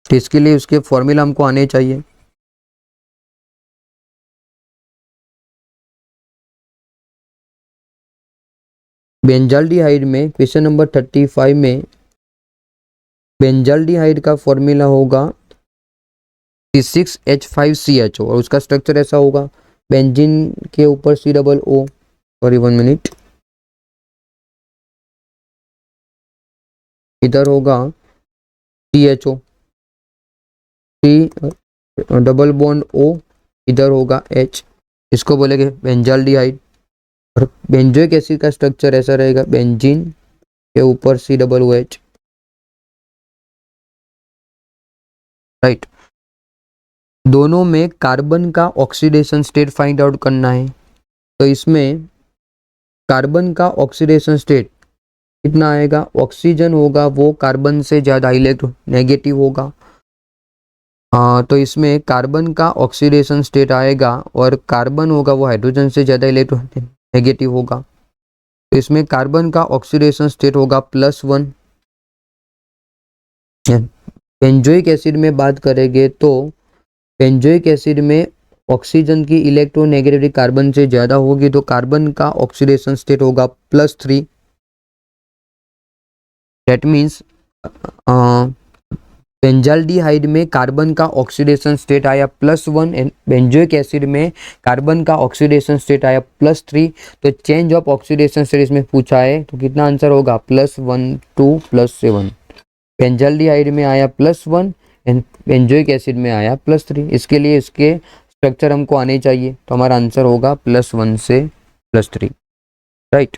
[SPEAKER 1] तो इसके लिए उसके फॉर्मूला हमको आने चाहिए। बेंजाल्डिहाइड में क्वेश्चन नंबर 35 में बेंजाल्डिहाइड का फॉर्मूला होगा C6H5CHO और उसका स्ट्रक्चर ऐसा होगा, बेंजीन के ऊपर COO, सॉरी 1 मिनट, इधर होगा CHO, डबल बॉन्ड O, इधर होगा H, इसको बोलेंगे बेंजाल्डिहाइड। और बेंजोइक एसिड का स्ट्रक्चर ऐसा रहेगा, बेंजीन के ऊपर COOH, राइट। दोनों में कार्बन का ऑक्सीडेशन स्टेट फाइंड आउट करना है। तो इसमें कार्बन का ऑक्सीडेशन स्टेट कितना आएगा, ऑक्सीजन होगा वो कार्बन से ज़्यादा इलेक्ट्रोनेगेटिव होगा। तो इसमें कार्बन का ऑक्सीडेशन स्टेट आएगा और कार्बन होगा वो हाइड्रोजन से ज़्यादा इलेक्ट्रोनेगेटिव होगा। तो इसमें कार्बन का ऑक्सीडेशन स्टेट होगा +1। बेंजोइक एसिड में बात करेंगे तो बेंजोइक एसिड में ऑक्सीजन की इलेक्ट्रोनेगेटिविटी कार्बन से ज़्यादा होगी, तो कार्बन का ऑक्सीडेशन स्टेट होगा +3। डेट मीन्स बेंजाल्डिहाइड में कार्बन का ऑक्सीडेशन स्टेट आया +1 एंड बेंजोइक एसिड में कार्बन का ऑक्सीडेशन स्टेट आया +3। तो चेंज ऑफ ऑक्सीडेशन स्टेट इसमें पूछा है, तो कितना आंसर होगा +1 2 +7। बेंजाल्डिहाइड में आया +1 एंड बेंजोइक एसिड में आया +3। इसके लिए इसके स्ट्रक्चर हमको आने चाहिए, तो हमारा आंसर होगा +1 से +3, right.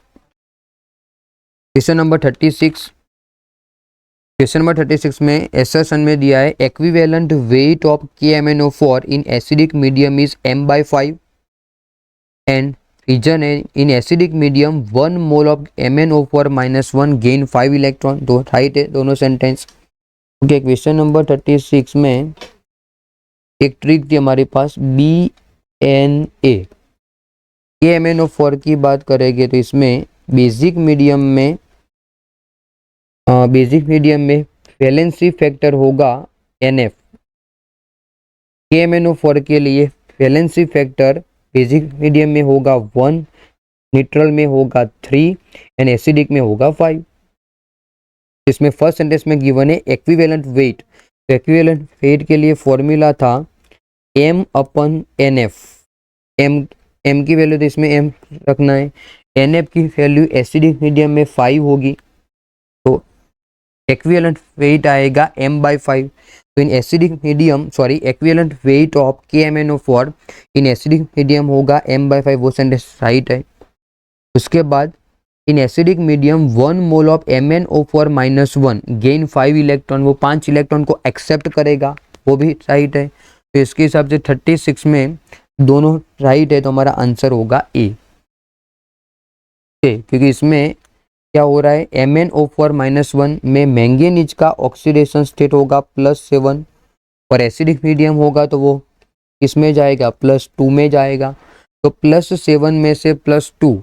[SPEAKER 1] Question number 36। Question number 36 में एसर्शन में दिया है equivalent weight of KMnO4 in acidic medium is m/5 and फ्रीजन in acidic medium 1 mole of MnO4-1 gain 5 electron. दो राइट है दोनों सेंटेंस। ओके, क्वेश्चन नंबर 36 में एक ट्रिक थी हमारे पास, BNA। KMnO4 की बात करेंगे तो इसमें बेसिक मीडियम में वैलेंसी फैक्टर होगा NF। KMnO4 के लिए वैलेंसी फैक्टर बेसिक मीडियम में होगा 1, न्यूट्रल में होगा 3 एंड एसिडिक में होगा 5। इसमें फर्स्ट सेंटेंस में गिवन है एक्विवेलेंट वेट। तो एक्विवेलेंट वेट के लिए फॉर्मूला था m/nf। m की वैल्यू तो इसमें m रखना है, nf की वैल्यू एसिडिक मीडियम में 5 होगी, तो एक्विवेलेंट वेट आएगा m/5। तो in acidic medium equivalent weight of KMnO4 in acidic medium होगा m/5, वो सेंटेंस राइट है। उसके बाद in acidic medium 1 mole of MnO4-1 gain 5 electron, वो 5 इलेक्ट्रॉन को एक्सेप्ट करेगा, वो भी राइट है। तो इसके हिसाब से 36 में दोनों राइट है, तो हमारा आंसर होगा ए, क्योंकि इसमें क्या हो रहा है MnO4-1 में मैंगनीज का ऑक्सीडेशन स्टेट होगा +7 और एसिडिक मीडियम होगा तो वो इसमें जाएगा +2 में जाएगा। तो +7 में से +2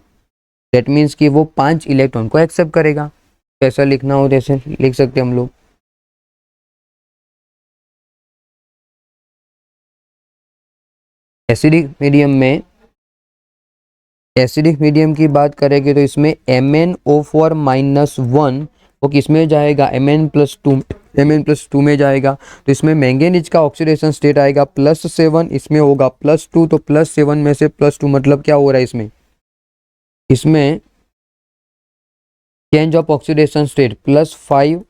[SPEAKER 1] दैट मीन्स कि वो 5 इलेक्ट्रॉन को एक्सेप्ट करेगा। कैसा लिखना हो जैसे लिख सकते हम लोग, एसिडिक मीडियम की बात करेंगे तो इसमें MnO4-1 वो किस में जाएगा, Mn+2 में जाएगा। तो इसमें मैंगनीज का ऑक्सीडेशन स्टेट आएगा +7, इसमें होगा +2, तो +7 में से +2 मतलब क्या हो रहा है इसमें चेंज ऑफ ऑक्सीडेशन स्टेट +5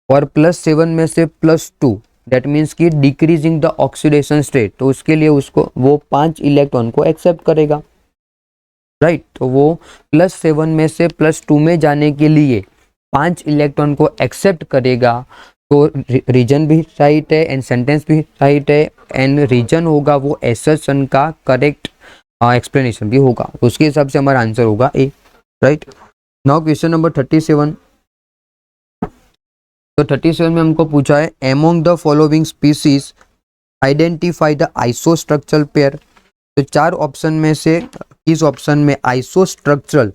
[SPEAKER 1] और +7 में से +2 दैट मीन्स कि डिक्रीजिंग द ऑक्सीडेशन स्टेट, तो उसके लिए उसको वो 5 इलेक्ट्रॉन को एक्सेप्ट करेगा, राइट। तो वो +7 में से +2 में जाने के लिए 5 इलेक्ट्रॉन को एक्सेप्ट करेगा। तो रीजन भी राइट है एंड सेंटेंस भी राइट है, एंड रीजन होगा वो एसर्शन का करेक्ट एक्सप्लेनेशन भी होगा, तो उसके हिसाब से हमारा आंसर होगा A, right. Now question number 37। तो 37 में हमको पूछा है among the following species identify the isostructural pair. तो 4 ऑप्शन में से किस ऑप्शन में आइसोस्ट्रक्चरल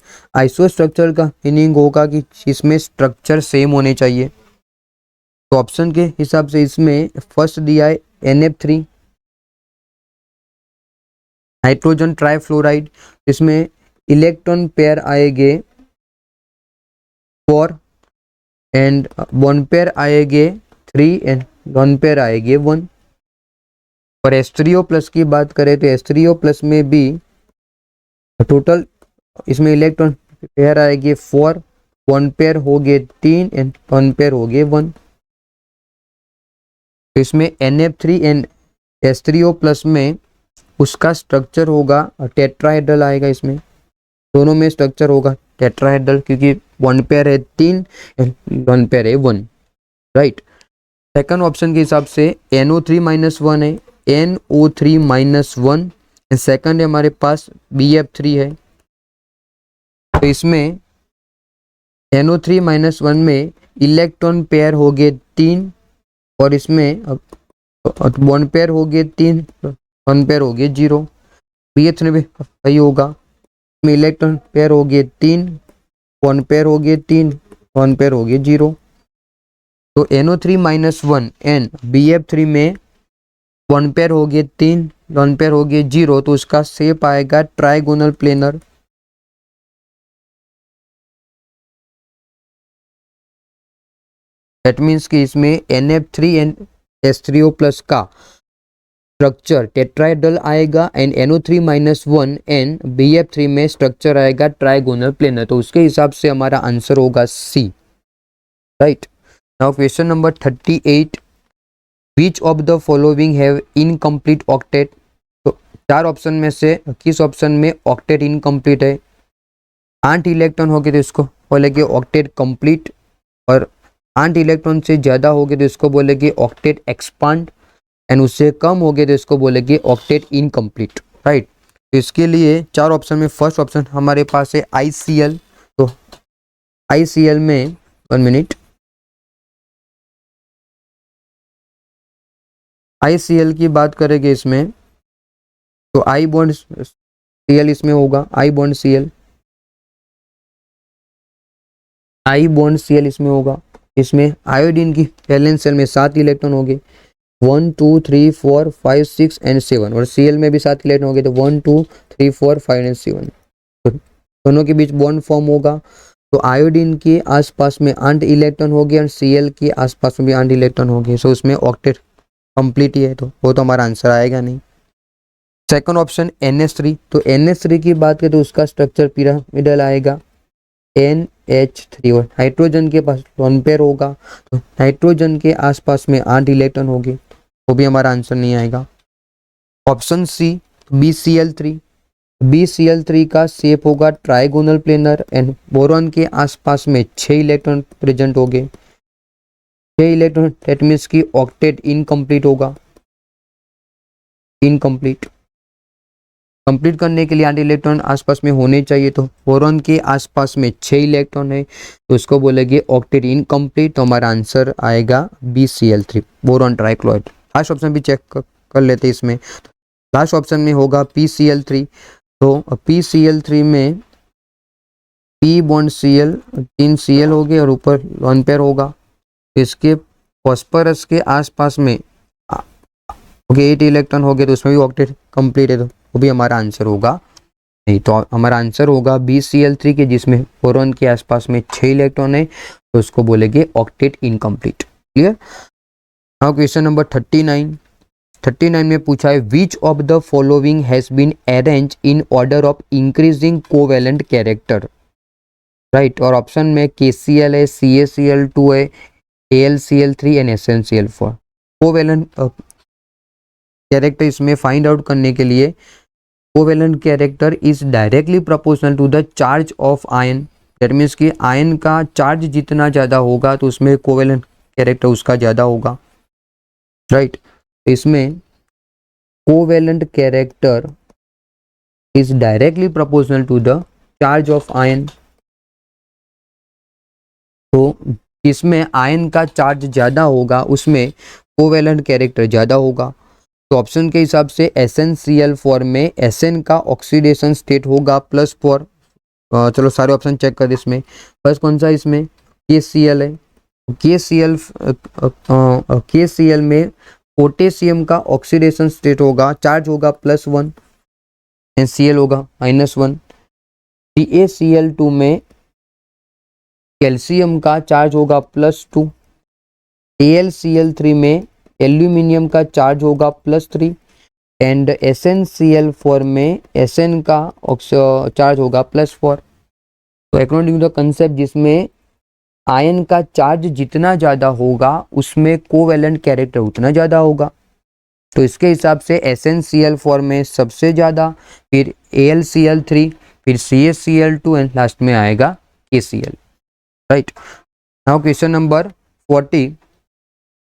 [SPEAKER 1] का मीनिंग होगा कि इसमें स्ट्रक्चर सेम होने चाहिए। तो ऑप्शन के हिसाब से इसमें फर्स्ट दिया है NF3 हाइड्रोजन ट्राइफ्लोराइड, इसमें इलेक्ट्रॉन पेयर आएंगे 4 एंड 1 पेयर आएंगे 3 एंड 1 पेयर आएंगे 1। और H3O+ की बात करें तो H3O+ में भी टोटल इसमें इलेक्ट्रॉन पेयर आएंगे 4, 1 पेयर हो गए 3 एंड 1 पेयर हो गए 1। तो इसमें NF3 एंड H3O+ में उसका स्ट्रक्चर होगा टेट्राहेड्रल आएगा, इसमें दोनों में स्ट्रक्चर होगा टेट्राहेड्रल, क्योंकि 1 पेयर है 3 एंड 1 पेयर है 1, राइट। सेकंड ऑप्शन के हिसाब से NO3-1 है, NO3-1 एंड सेकंड हमारे पास BF3 है। तो इसमें NO3-1 में इलेक्ट्रॉन पेयर हो गए 3 और इसमें 1 पेयर हो गए 3, 1 पेयर हो गए 0। BF3 में सही होगा, इसमें इलेक्ट्रॉन पेयर हो गए 3, 1 पेयर हो गए 3, 1 पेयर हो गए 0। तो NO3-1 एंड BF3 में 1 पेयर हो गए 3, 1 पेयर हो गए 0, तो उसका शेप आएगा ट्राइगोनल प्लेनर। दैट मीन्स कि इसमें NF3 एंड H3O+ का स्ट्रक्चर टेट्राहेड्रल आएगा एंड NO3-1 एंड BF3 में स्ट्रक्चर आएगा ट्राइगोनल प्लेनर, तो उसके हिसाब से हमारा आंसर होगा C, right. Now question number 38, which of the following have incomplete octet. तो 4 ऑप्शन में से किस ऑप्शन में ऑक्टेट इनकम्प्लीट है। 8 इलेक्ट्रॉन हो गए तो इसको बोलेंगे ऑक्टेट कंप्लीट, और 8 इलेक्ट्रॉन से ज़्यादा हो गए तो इसको बोलेंगे ऑक्टेट एक्सपांड, एंड उससे कम हो गए तो इसको बोलेंगे ऑक्टेट इनकम्प्लीट, राइट। तो इसके लिए 4 ऑप्शन में फर्स्ट ऑप्शन हमारे पास है ICL। तो ICL में 1 मिनट, ICL की बात करेंगे इसमें तो I बॉन्ड Cl इसमें होगा, I bond Cl, I bond Cl इसमें होगा। इसमें आयोडीन की वैलेंस शेल में 7 इलेक्ट्रॉन हो गए, 1 2 3 4 5 6 एंड 7, और Cl में भी 7 इलेक्ट्रॉन हो गए तो 1 2 3 4 5 एंड 7, तो दोनों के बीच बॉन्ड फॉर्म होगा। तो आयोडीन के आसपास में 8 इलेक्ट्रॉन हो गए और Cl के आसपास में भी 8 इलेक्ट्रॉन हो गए, सो उसमें ऑक्टेट कंप्लीट ही है, तो वो तो हमारा आंसर आएगा नहीं। सेकंड ऑप्शन NH3, तो NH3 की बात करें तो उसका स्ट्रक्चर पिरामिडल आएगा NH3, और नाइट्रोजन के पास लोन पेयर होगा, तो नाइट्रोजन के आसपास में 8 इलेक्ट्रॉन होंगे, वो भी हमारा आंसर नहीं आएगा। ऑप्शन सी BCl3, BCl3 का शेप होगा ट्राइगोनल प्लेनर एंड बोरॉन के आसपास में 6 इलेक्ट्रॉन प्रेजेंट होंगे, 6 इलेक्ट्रॉन, दैट मीन्स की ऑक्टेट इनकम्प्लीट होगा, इनकम्प्लीट। कंप्लीट करने के लिए 8 इलेक्ट्रॉन आसपास में होने चाहिए, तो बोरॉन के आसपास में 6 इलेक्ट्रॉन है, तो उसको बोलेंगे ऑक्टेट इनकम्प्लीट, तो हमारा आंसर आएगा BCl3, boron trichloride. Last option भी चेक कर लेते हैं इसमें, लास्ट ऑप्शन में होगा PCl3, तो PCl3 में P बॉन्ड Cl, 3 Cl हो गए और ऊपर लोन पेयर होगा, इसके फॉस्फोरस के आसपास में 8 इलेक्ट्रॉन हो गए, तो उसमें भी ऑक्टेट कंप्लीट है, तो वो भी हमारा आंसर होगा नहीं। तो हमारा आंसर होगा BCl3 के, जिसमें बोरॉन के आसपास में 6 इलेक्ट्रॉन है, तो उसको बोलेंगे octet incomplete. Clear. Now question number 39 में पूछा है which of the following has been arrange in order of increasing covalent character, right. और ऑप्शन में KCl है, CaCl2 है, AlCl3 and SnCl4। Covalent character इसमें फाइंड आउट करने के लिए, covalent character is directly proportional to the charge of ion, that means कि ion का चार्ज जितना ज़्यादा होगा तो उसमें कोवेलेंट कैरेक्टर उसका ज़्यादा होगा, राइट। इसमें covalent character is directly proportional to the charge of ion, तो इसमें आयन का चार्ज ज़्यादा होगा उसमें कोवेलेंट कैरेक्टर ज़्यादा होगा। तो ऑप्शन के हिसाब से SnCl4 में Sn का ऑक्सीडेशन स्टेट होगा +4। चलो सारे ऑप्शन चेक कर, इसमें फर्स्ट कौन सा, इसमें KCl है, KCl में पोटेशियम का ऑक्सीडेशन स्टेट होगा, चार्ज होगा +1 एंड Cl होगा -1। CaCl2 में कैल्शियम का चार्ज होगा +2, AlCl3 में एल्यूमिनियम का चार्ज होगा +3 एंड SnCl4 में Sn का चार्ज होगा +4। तो अकॉर्डिंग टू द कंसेप्ट, जिसमें आयन का चार्ज जितना ज़्यादा होगा उसमें कोवेलेंट कैरेक्टर उतना ज़्यादा होगा, तो इसके हिसाब से SnCl4 में सबसे ज़्यादा, फिर AlCl3, फिर CaCl2 एंड लास्ट में आएगा KCl, right. Now question number 40,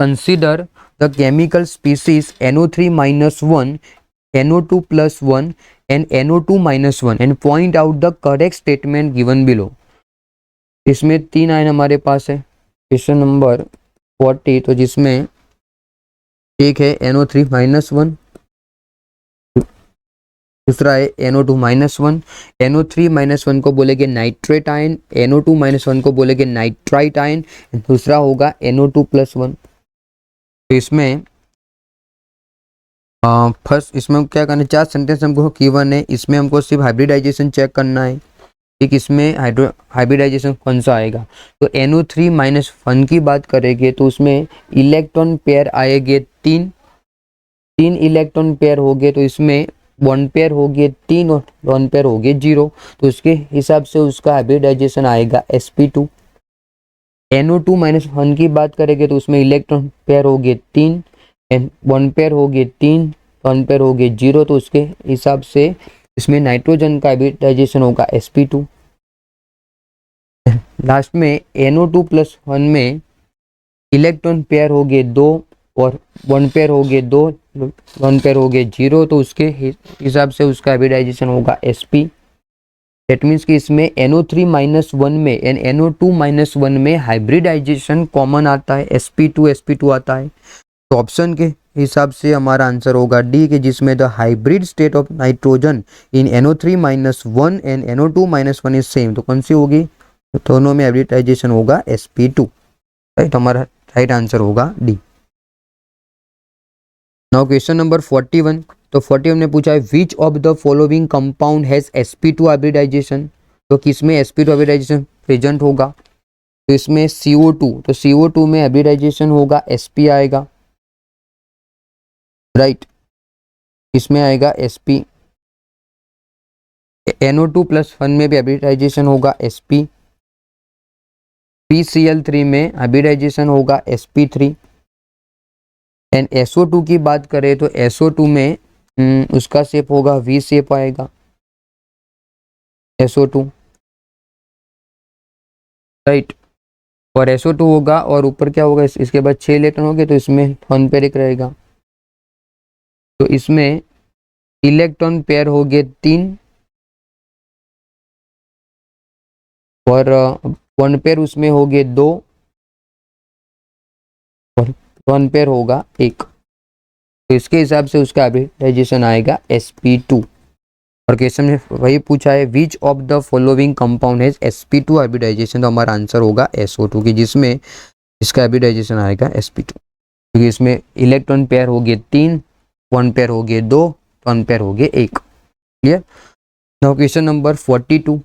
[SPEAKER 1] consider the chemical species NO3-1, NO2+1 and NO2-1 and point out the correct statement given below। इसमें 3 आयन हमारे पास है क्वेश्चन नंबर 40, तो जिसमें एक है NO3-1, दूसरा है NO2-1, NO3-1 को बोलेंगे नाइट्रेट आयन, NO2-1 को बोलेंगे नाइट्राइट आयन, दूसरा होगा NO2+1। तो इसमें फर्स्ट इसमें क्या करना है, 4 सेंटेंस हमको गिवन है, इसमें हमको सिर्फ हाइब्रिडाइजेशन चेक करना है, ठीक। इसमें हाइब्रिडाइजेशन कौन सा आएगा, तो NO3-1 की बात करेंगे तो उसमें इलेक्ट्रॉन पेयर आएंगे 3 इलेक्ट्रॉन पेयर हो गए, तो इसमें बॉन्ड पेयर हो गए 3 और लोन पेयर हो गए 0, तो उसके हिसाब से उसका हाइब्रिडाइजेशन आएगा sp2। NO2-1 की बात करेंगे तो उसमें इलेक्ट्रॉन पेयर हो गए 3 एंड बॉन्ड पेयर हो गए 3, लोन पेयर हो गए 0, तो उसके हिसाब से इसमें नाइट्रोजन का हाइब्रिडाइजेशन होगा sp2। लास्ट में NO2+1 में इलेक्ट्रॉन पेयर हो गए 2 और बॉन्ड पेयर हो गए 2, लोन पेयर हो गए 0, तो उसके हिसाब से उसका हाइब्रिडाइजेशन होगा sp। दैट मीन्स कि इसमें NO3-1 में एंड NO2-1 में हाइब्रिडाइजेशन कॉमन आता है, sp2 आता है, तो ऑप्शन के हिसाब से हमारा आंसर होगा डी के, जिसमें the hybrid state of nitrogen in NO3-1 and NO2-1 is same, तो कौन सी होगी, दोनों में हाइब्रिडाइजेशन होगा sp2, राइट। हमारा राइट आंसर होगा डी। Now question number 41। तो 41 ने पूछा है which of the following compound has sp2 hybridisation. तो किसमें sp2 हाइब्रिडाइजेशन प्रेजेंट होगा? तो इसमें CO2, तो CO2 में हाइब्रिडाइजेशन होगा sp आएगा, राइट। इसमें आएगा sp। NO2+1 में भी हाइब्रिडाइजेशन होगा sp। PCl3 में हाइब्रिडाइजेशन होगा sp3। एंड SO2 की बात करें तो SO2 में उसका शेप होगा V शेप आएगा SO2, राइट। और SO2 होगा और ऊपर क्या होगा, इसके बाद 6 इलेक्ट्रॉन होंगे तो इसमें वन पेयर एक रहेगा। तो इसमें इलेक्ट्रॉन पेयर हो गए 3 और वन पेयर उसमें हो गए 2 और वन पेयर होगा 1। तो इसके हिसाब से उसका हाइब्रिडाइजेशन आएगा sp2। और क्वेश्चन में वही पूछा है which of the following compound has sp2 hybridisation. तो हमारा आंसर होगा SO2 की, जिसमें इसका हाइब्रिडाइजेशन आएगा sp2, क्योंकि इसमें इलेक्ट्रॉन पेयर हो गए 3, वन पेयर हो गए 2, वन पेयर हो गए 1। क्लियर। Now question number 42।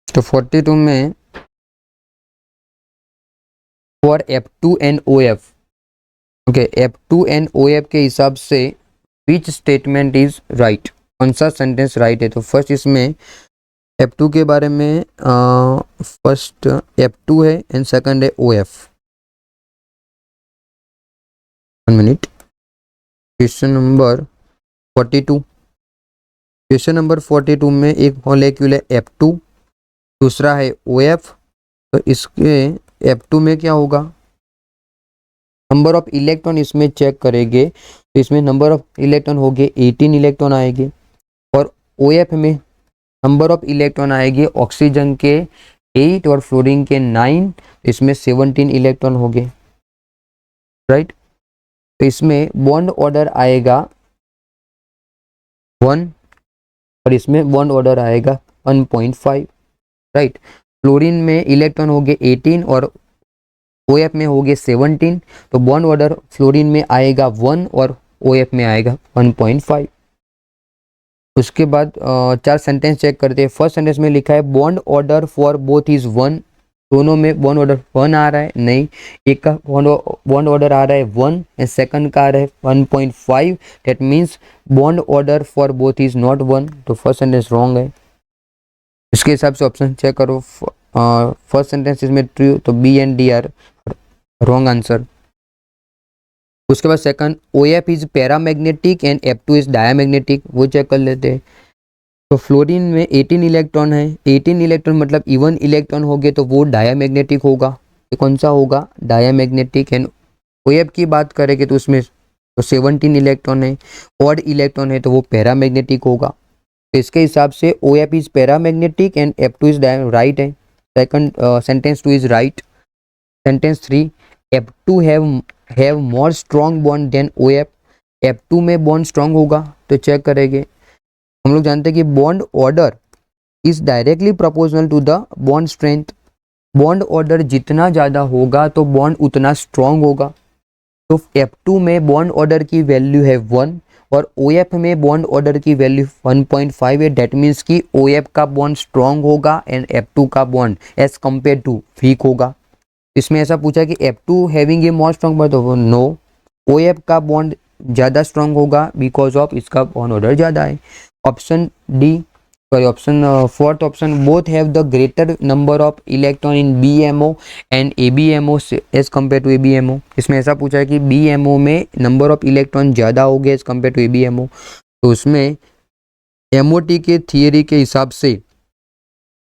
[SPEAKER 1] तो 42 में फॉर F2NOF, ओके, F2NOF के हिसाब से विच स्टेटमेंट इज राइट, कौन सा सेंटेंस राइट है? तो फर्स्ट इसमें F2 के बारे में फर्स्ट F2 है एंड सेकंड है OF। 1 minute. Question number 42, question number 42 में एक मॉलिक्यूल है F2, दूसरा है OF। तो इसके F2 में क्या होगा, नंबर ऑफ इलेक्ट्रॉन इसमें चेक करेंगे तो इसमें नंबर ऑफ इलेक्ट्रॉन हो गए 18 इलेक्ट्रॉन आएंगे। और OF में नंबर ऑफ इलेक्ट्रॉन आएंगे ऑक्सीजन के 8 और फ्लोरीन के 9, इसमें 17 इलेक्ट्रॉन हो गए, राइट। तो इसमें बॉन्ड ऑर्डर आएगा 1 और इसमें बॉन्ड ऑर्डर आएगा 1.5, राइट। फ्लोरीन में इलेक्ट्रॉन हो गए 18 और OF में हो गए 17। तो बॉन्ड ऑर्डर फ्लोरीन में आएगा 1 और OF में आएगा 1.5। उसके बाद 4 सेंटेंस चेक करते हैं। फर्स्ट सेंटेंस में लिखा है bond order for both is 1। दोनों में बॉन्ड ऑर्डर 1 आ रहा है, नहीं, एक का बॉन्ड ऑर्डर आ रहा है 1 एंड सेकंड का आ रहा है 1.5। That means bond order for both is not 1। तो फर्स्ट सेंटेंस रॉन्ग है। इसके हिसाब से ऑप्शन चेक करो। फर्स्ट सेंटेंस इसमें ट्रू, तो B and D are wrong answer. उसके बाद second OF is paramagnetic and F2 is diamagnetic, वो चेक कर लेते हैं। तो फ्लोरीन में 18 इलेक्ट्रॉन है, 18 इलेक्ट्रॉन मतलब इवन इलेक्ट्रॉन हो गए तो वो डायामैग्नेटिक होगा। ये कौन सा होगा, डायामैग्नेटिक। एंड OF की बात करेंगे तो उसमें तो 17 इलेक्ट्रॉन है, ऑड इलेक्ट्रॉन है तो वो पैरामैग्नेटिक होगा। तो इसके हिसाब से OF is paramagnetic and F2 is right है। Second sentence 2 is right. Sentence 3 F2 have more strong bond than OF। F2 में बॉन्ड स्ट्रॉन्ग होगा तो चेक करेंगे। हम लोग जानते हैं कि bond order is directly proportional to the bond strength. Bond order जितना ज़्यादा होगा तो बॉन्ड उतना स्ट्रॉन्ग होगा। तो F2 में बॉन्ड ऑर्डर की वैल्यू है 1 और OF में बॉन्ड ऑर्डर की वैल्यू 1.5 है। डेट मीन्स कि OF का बॉन्ड स्ट्रॉन्ग होगा एंड F2 का bond as compare to weak होगा। इसमें ऐसा पूछा कि F2 having a more strong bond, तो नो, OF का बॉन्ड ज़्यादा स्ट्रॉन्ग होगा बिकॉज ऑफ इसका बॉन्ड ऑर्डर ज़्यादा है। Option D, sorry option fourth option, both have the greater number of electron in BMO and ABMO as compare to ABMO। इसमें ऐसा पूछा है कि BMO में नंबर ऑफ इलेक्ट्रॉन ज़्यादा हो गए एज कम्पेयर टू ABMO। तो उसमें MOT के थियरी के हिसाब से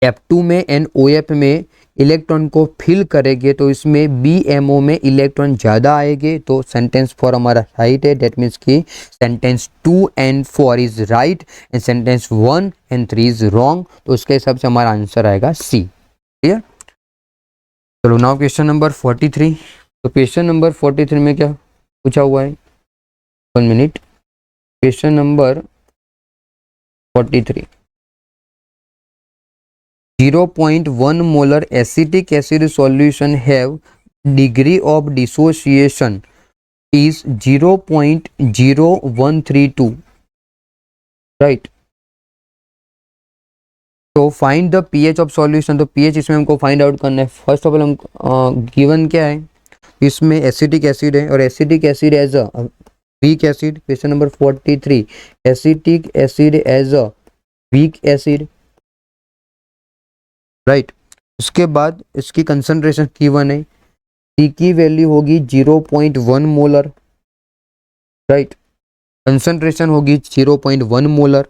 [SPEAKER 1] F2 में एंड OF में इलेक्ट्रॉन को फिल करेंगे तो इसमें BMO में इलेक्ट्रॉन ज़्यादा आएंगे। तो सेंटेंस 4 हमारा राइट है। डेट मीन्स कि sentence 2 and 4 is right and sentence 1 and 3 is wrong. तो उसके हिसाब से हमारा आंसर आएगा सी। क्लियर। चलो नाउ क्वेश्चन नंबर 43। तो क्वेश्चन नंबर 43 में क्या पूछा हुआ है, 1 minute. Question number 43, 0.1 molar acetic acid solution have degree of dissociation is 0.0132, right? तो find the pH of solution, तो पीएच इसमें हमको फाइंड आउट करना है। फर्स्ट ऑफ ऑल हम गिवन क्या है, इसमें एसिटिक एसिड है और acetic acid as a weak acid. Question number 43, acetic acid as a weak acid, right. उसके बाद इसकी कंसंट्रेशन गिवन है, टी की वैल्यू होगी 0.1 मोलर, राइट। कंसंट्रेशन होगी 0.1 मोलर।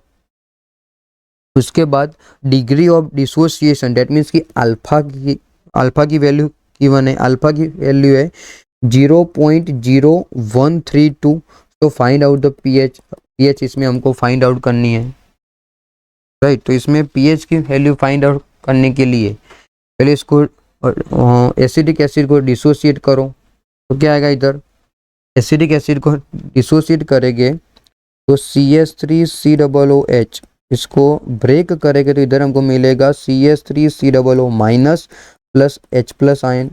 [SPEAKER 1] उसके बाद degree of dissociation, date means कि अल्फा की वैल्यू गिवन है, अल्फा की वैल्यू है 0.0132। तो find out the pH, pH इसमें हमको फाइंड आउट करनी है, राइट। तो इसमें पीएच की वैल्यू फाइंड आउट करने के लिए पहले इसको एसिडिक एसिड को डिसोसिएट करो, तो क्या आएगा इधर, एसिडिक एसिड को डिसोसिएट करेंगे तो CH3COOH, इसको ब्रेक करेंगे तो इधर हमको मिलेगा CH3COO minus plus H plus ion.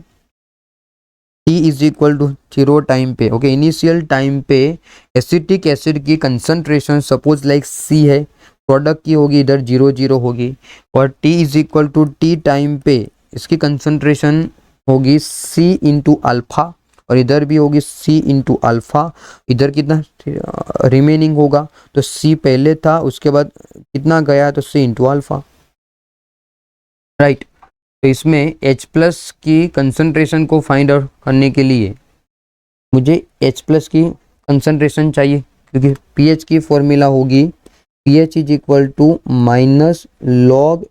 [SPEAKER 1] T is equal to 0 time पे, ओके, इनिशियल टाइम पे एसिटिक एसिड की कंसंट्रेशन सपोज लाइक C है, प्रोडक्ट की होगी इधर 0 होगी, और T is equal to T time पे इसकी कंसंट्रेशन होगी C इंटू अल्फा, और इधर भी होगी C इंटू अल्फा। इधर कितना रिमेनिंग होगा, तो C पहले था, उसके बाद कितना गया, तो C इंटू अल्फा, राइट। तो इसमें H प्लस की कंसंट्रेशन को फाइंड आउट करने के लिए मुझे H प्लस की कंसंट्रेशन चाहिए, क्योंकि pH की फॉर्मूला होगी pH is equal to minus log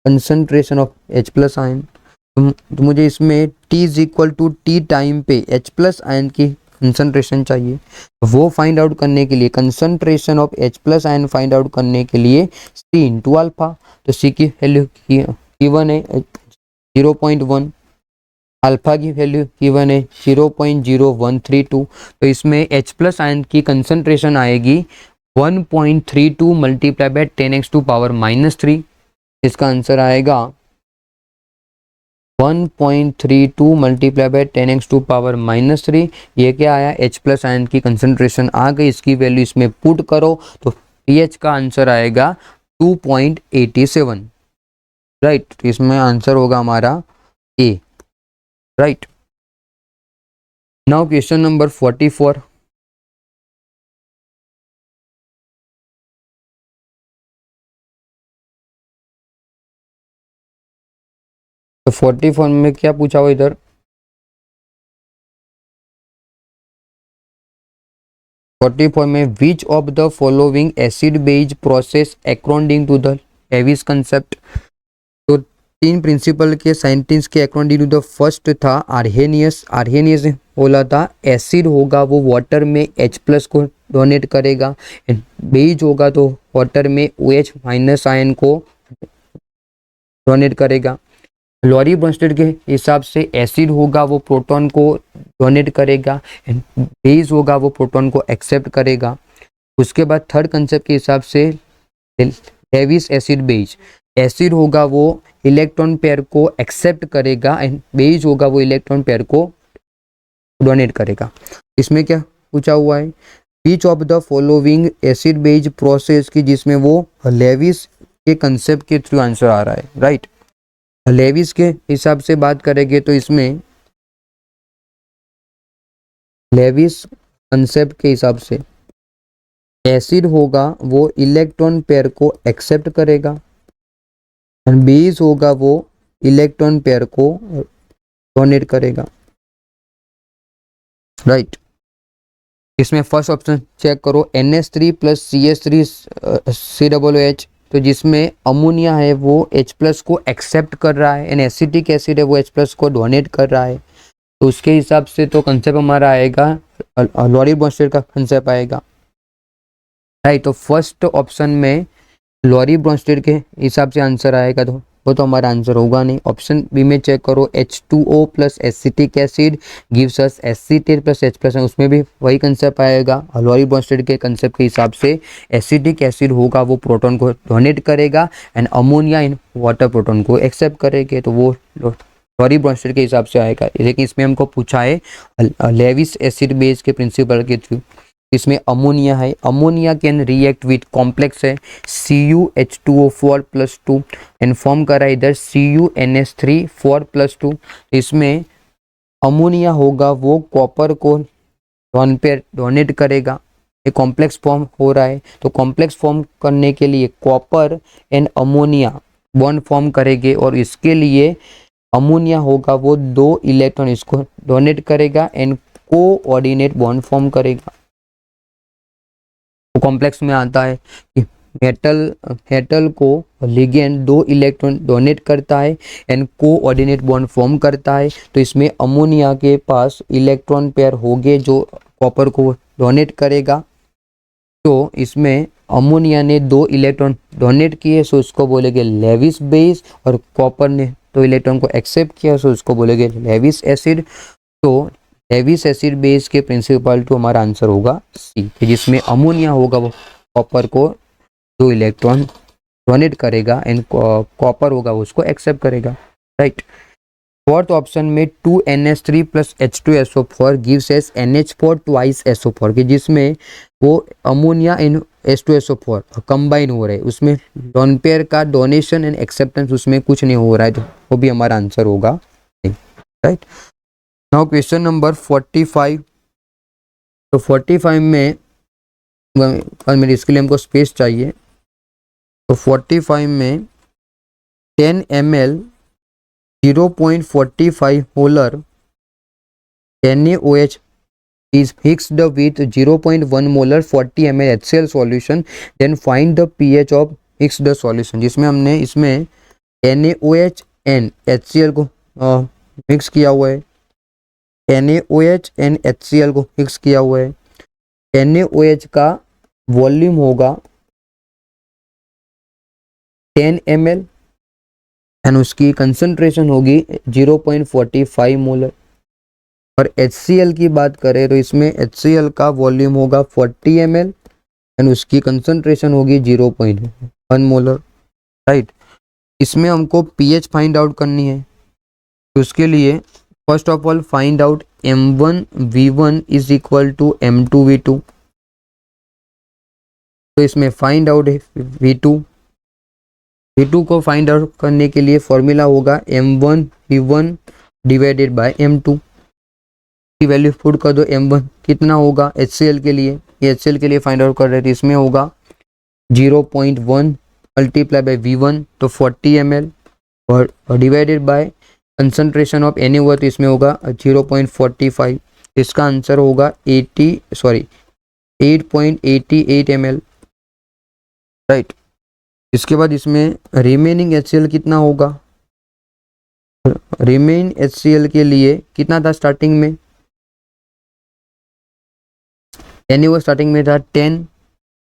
[SPEAKER 1] concentration of H plus ion. तो मुझे इसमें T is equal to T time पे H प्लस आयन की कंसंट्रेशन चाहिए। वो फाइंड आउट करने के लिए, concentration of H plus ion find out करने के लिए C इंटू अल्फा, तो C की वैल्यू गिवन है 0.1, अल्फा की वैल्यू गिवन है 0.0132। तो इसमें H प्लस आयन की कंसंट्रेशन आएगी 1.32 multiply by 10x to power -3। इसका आंसर आएगा 1.32 multiply by 10x to power -3। ये क्या आया, H प्लस आयन की कंसंट्रेशन आ गई, इसकी वैल्यू इसमें पुट करो तो pH का आंसर आएगा 2.87, राइट। तो इसमें आंसर होगा हमारा A, right. Now question number 44, तो 44 में क्या पूछा हुआ इधर, 44 में which of the following acid base process according to the Lewis concept. तो 3 प्रिंसिपल के साइंटिस्ट के अकॉर्डिंग टू द फर्स्ट था आर्हेनियस। आर्हेनियस ने बोला था एसिड होगा वो वाटर में H प्लस को डोनेट करेगा, बेस होगा तो वाटर में OH माइनस आयन को डोनेट करेगा। लॉरी ब्रोंस्टेड के हिसाब से एसिड होगा वो प्रोटॉन को डोनेट करेगा, बेस होगा वो प्रोटॉन को एक्सेप्ट करेगा। उसके बाद थर्ड कंसेप्ट के हिसाब से लेविस एसिड बेस, एसिड होगा वो इलेक्ट्रॉन पेयर को एक्सेप्ट करेगा एंड बेस होगा वो इलेक्ट्रॉन पेयर को डोनेट करेगा। इसमें क्या पूछा हुआ है, which of the following acid base process की, जिसमें वो लेविस के कंसेप्ट के थ्रू आंसर आ रहा है, राइट। लेविस के हिसाब से बात करेंगे तो इसमें लेविस कंसेप्ट के हिसाब से एसिड होगा वो इलेक्ट्रॉन पेयर को एक्सेप्ट करेगा एंड बेस होगा वो इलेक्ट्रॉन पेयर को डोनेट करेगा, राइट। इसमें फर्स्ट ऑप्शन चेक करो, NH3 प्लस CH3COOH, तो जिसमें अमोनिया है वो H प्लस को एक्सेप्ट कर रहा है एंड एसिटिक एसिड है वो H प्लस को डोनेट कर रहा है। तो उसके हिसाब से तो कंसेप्ट हमारा आएगा, लॉरी ब्रोंस्टेड का कंसेप्ट आएगा, राइट। तो फर्स्ट ऑप्शन में लॉरी ब्रोंस्टेड के हिसाब से आंसर आएगा, तो वो तो हमारा आंसर होगा नहीं। ऑप्शन बी में चेक करो, H2O plus acetic acid gives us acetate plus H plus, उसमें भी वही कंसेप्ट आएगा। हलोरी ब्रोंस्टेड के कंसेप्ट के हिसाब से एसिटिक एसिड होगा वो प्रोटॉन को डोनेट करेगा and ammonia in water proton को एक्सेप्ट करेंगे, तो वो हलोरी ब्रोंस्टेड के हिसाब से आएगा। लेकिन इसमें हमको पूछा है लेविस एसिड बेस के प्रिंसिपल के थ्रू, इसमें अमोनिया है, ammonia can react with complex है CuH2O4 प्लस 2 एंड फॉर्म करा इधर CuNH3 4 प्लस 2। इसमें अमोनिया होगा वो कॉपर को 1 पेयर डोनेट करेगा, एक कॉम्प्लेक्स फॉर्म हो रहा है, तो कॉम्प्लेक्स फॉर्म करने के लिए copper and ammonia bond form करेंगे और इसके लिए अमोनिया होगा वो 2 इलेक्ट्रॉन इसको डोनेट करेगा एंड कोऑर्डिनेट बॉन्ड फॉर्म करेगा। तो कॉम्प्लेक्स में आता है कि मेटल को लिगेंड 2 इलेक्ट्रॉन डोनेट करता है एंड कोऑर्डिनेट बॉन्ड फॉर्म करता है, तो इसमें अमोनिया के पास इलेक्ट्रॉन पेयर होंगे जो कॉपर को डोनेट करेगा। तो इसमें अमोनिया ने 2 इलेक्ट्रॉन डोनेट किए, सो उसको बोलेंगे लेविस बेस, और कॉपर ने 2 इलेक्ट्रॉन को एक्सेप्ट किया, सो उसको बोलेंगे लेविस एसिड। तो लेविस एसिड बेस के प्रिंसिपल टू हमारा आंसर होगा सी, जिसमें अमोनिया होगा वो कॉपर को 2 इलेक्ट्रॉन डोनेट करेगा एंड कॉपर होगा वो उसको एक्सेप्ट करेगा, राइट। फोर्थ ऑप्शन में 2NH3 plus H2SO4 gives S NH4 twice SO4, कि जिसमें वो अमोनिया एंड H2SO4 कंबाइन हो रहे हैं, उसमें लोन पेयर का डोनेशन एंड एक्सेप्टेंस उसमें कुछ नहीं हो रहा है, तो वो भी हमारा आंसर होगा, राइट। Now question number 45। तो 45 में मेरे इसके लिए हमको स्पेस चाहिए, तो 45 में 10 ml 0.45 molar NaOH is mixed with 0.1 molar 40 ml HCl solution, then find the pH of mixed solution, जिसमें हमने इसमें NaOH एंड HCl को मिक्स किया हुआ है, NaOH एंड HCl को मिक्स किया हुआ है। NaOH का वॉल्यूम होगा 10 ml एंड उसकी कंसंट्रेशन होगी 0.45 मोलर। और HCl की बात करें तो इसमें HCl का वॉल्यूम होगा 40 ml एंड उसकी कंसंट्रेशन होगी 0.1 मोलर, राइट। इसमें हमको pH फाइंड आउट करनी है, तो उसके लिए first of all find out M1V1 is equal to M2V2। तो इसमें फाइंड आउट है V2 को फाइंड आउट करने के लिए फॉर्मूला होगा M1V1 डिवाइडेड बाय M2 की वैल्यू पुट कर दो। M1 कितना होगा HCl के लिए, ये HCl के लिए फाइंड आउट कर रहे थे, इसमें होगा 0.1 मल्टीप्लाई बाय V1 तो 40 ml और divided by concentration of NaOH, तो इसमें होगा 0.45, इसका आंसर होगा 8.88 ml, राइट। इसके बाद इसमें रिमेनिंग HCl कितना होगा, रिमेन HCl के लिए कितना था स्टार्टिंग में, NaOH स्टार्टिंग में था 10,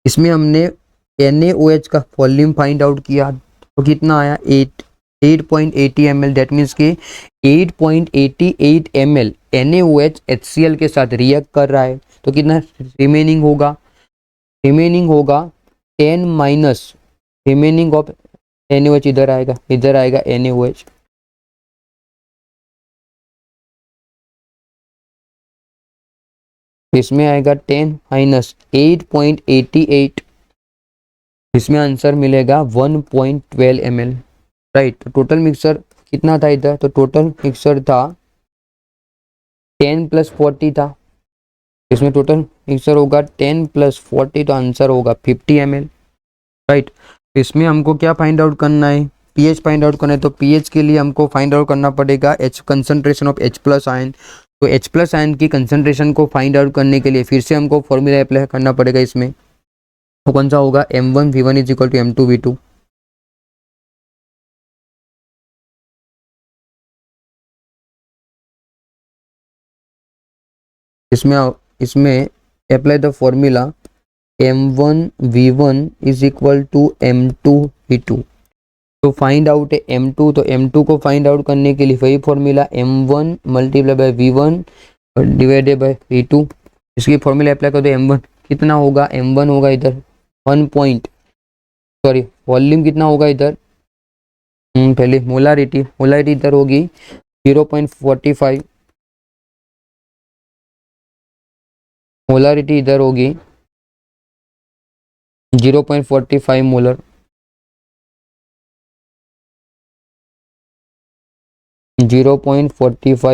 [SPEAKER 1] इसमें हमने NaOH का वॉल्यूम फाइंड आउट किया तो कितना आया 8.80 ml, दैट मीन्स कि 8.88 ml NaOH HCl के साथ रिएक्ट कर रहा है, तो कितना रिमेनिंग होगा 10 माइनस रिमेनिंग ऑफ NaOH, इधर आएगा NaOH, इसमें आएगा 10 माइनस 8.88, इसमें आंसर मिलेगा 1.12 ml, राइट। तो टोटल मिक्सर कितना था इधर, तो टोटल मिक्सर था 10 प्लस 40 था, इसमें टोटल मिक्सर होगा 10 प्लस 40, तो आंसर होगा 50 ml, राइट। इसमें हमको क्या फाइंड आउट करना है, pH फाइंड आउट करना है, तो pH के लिए हमको फाइंड आउट करना पड़ेगा concentration of H plus ion. तो H प्लस आयन की कंसंट्रेशन को फाइंड आउट करने के लिए फिर से हमको फॉर्मूला अप्लाई करना पड़ेगा, इसमें तो कौन सा होगा M1V1 is equal to M2V2। इसमें apply the formula M1V1 is equal to M2V2। तो फाइंड आउट है M2, तो M2 को फाइंड आउट करने के लिए वही formula M1 multiply by V1 divided by V2, इसकी फॉर्मूला अप्लाई कर दो। M1 कितना होगा, M1 होगा इधर 1 पॉइंट, सॉरी वॉल्यूम कितना होगा इधर, पहले मोलारिटी, मोलारिटी इधर होगी 0.45, मोलारिटी इधर होगी 0.45 मोलर,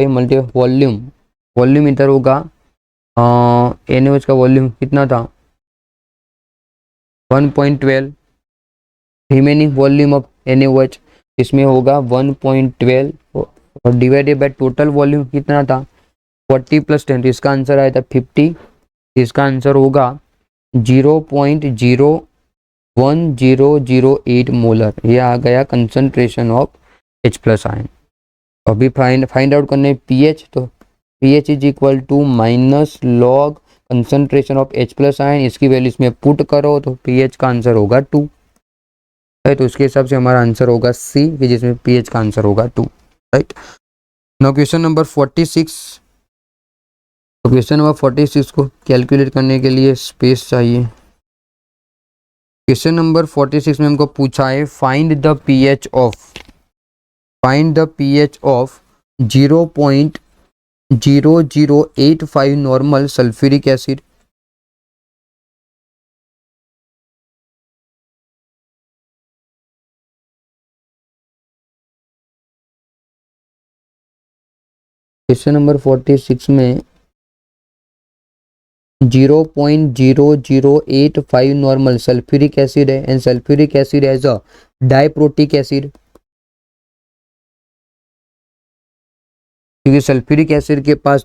[SPEAKER 1] मल्टी वॉल्यूम, वॉल्यूम इधर होगा NaOH का वॉल्यूम कितना था 1.12, रिमेनिंग वॉल्यूम ऑफ NaOH इसमें होगा 1.12 और डिवाइडेड बाय टोटल वॉल्यूम कितना था 40 + 10, इसका आंसर आया था 50, इसका आंसर होगा 0.01008 मोलर, ये आ गया कंसंट्रेशन ऑफ H+ आयन। अभी फाइंड आउट करने pH, तो pH is equal to minus log concentration of H+ ion, इसकी वैल्यू इसमें पुट करो तो pH का आंसर होगा 2 है, तो उसके हिसाब से हमारा आंसर होगा C, जिसमें pH का आंसर होगा 2, राइट। नाउ क्वेश्चन नंबर 46, तो क्वेश्चन नंबर 46 को कैलकुलेट करने के लिए स्पेस चाहिए। क्वेश्चन नंबर 46 में हमको पूछा है find the pH of 0.0085 normal sulphuric acid. Question number 46 में 0.0085 नॉर्मल सल्फ्यूरिक एसिड है and sulphuric acid as a diprotic acid, क्योंकि सल्फ्यूरिक एसिड के पास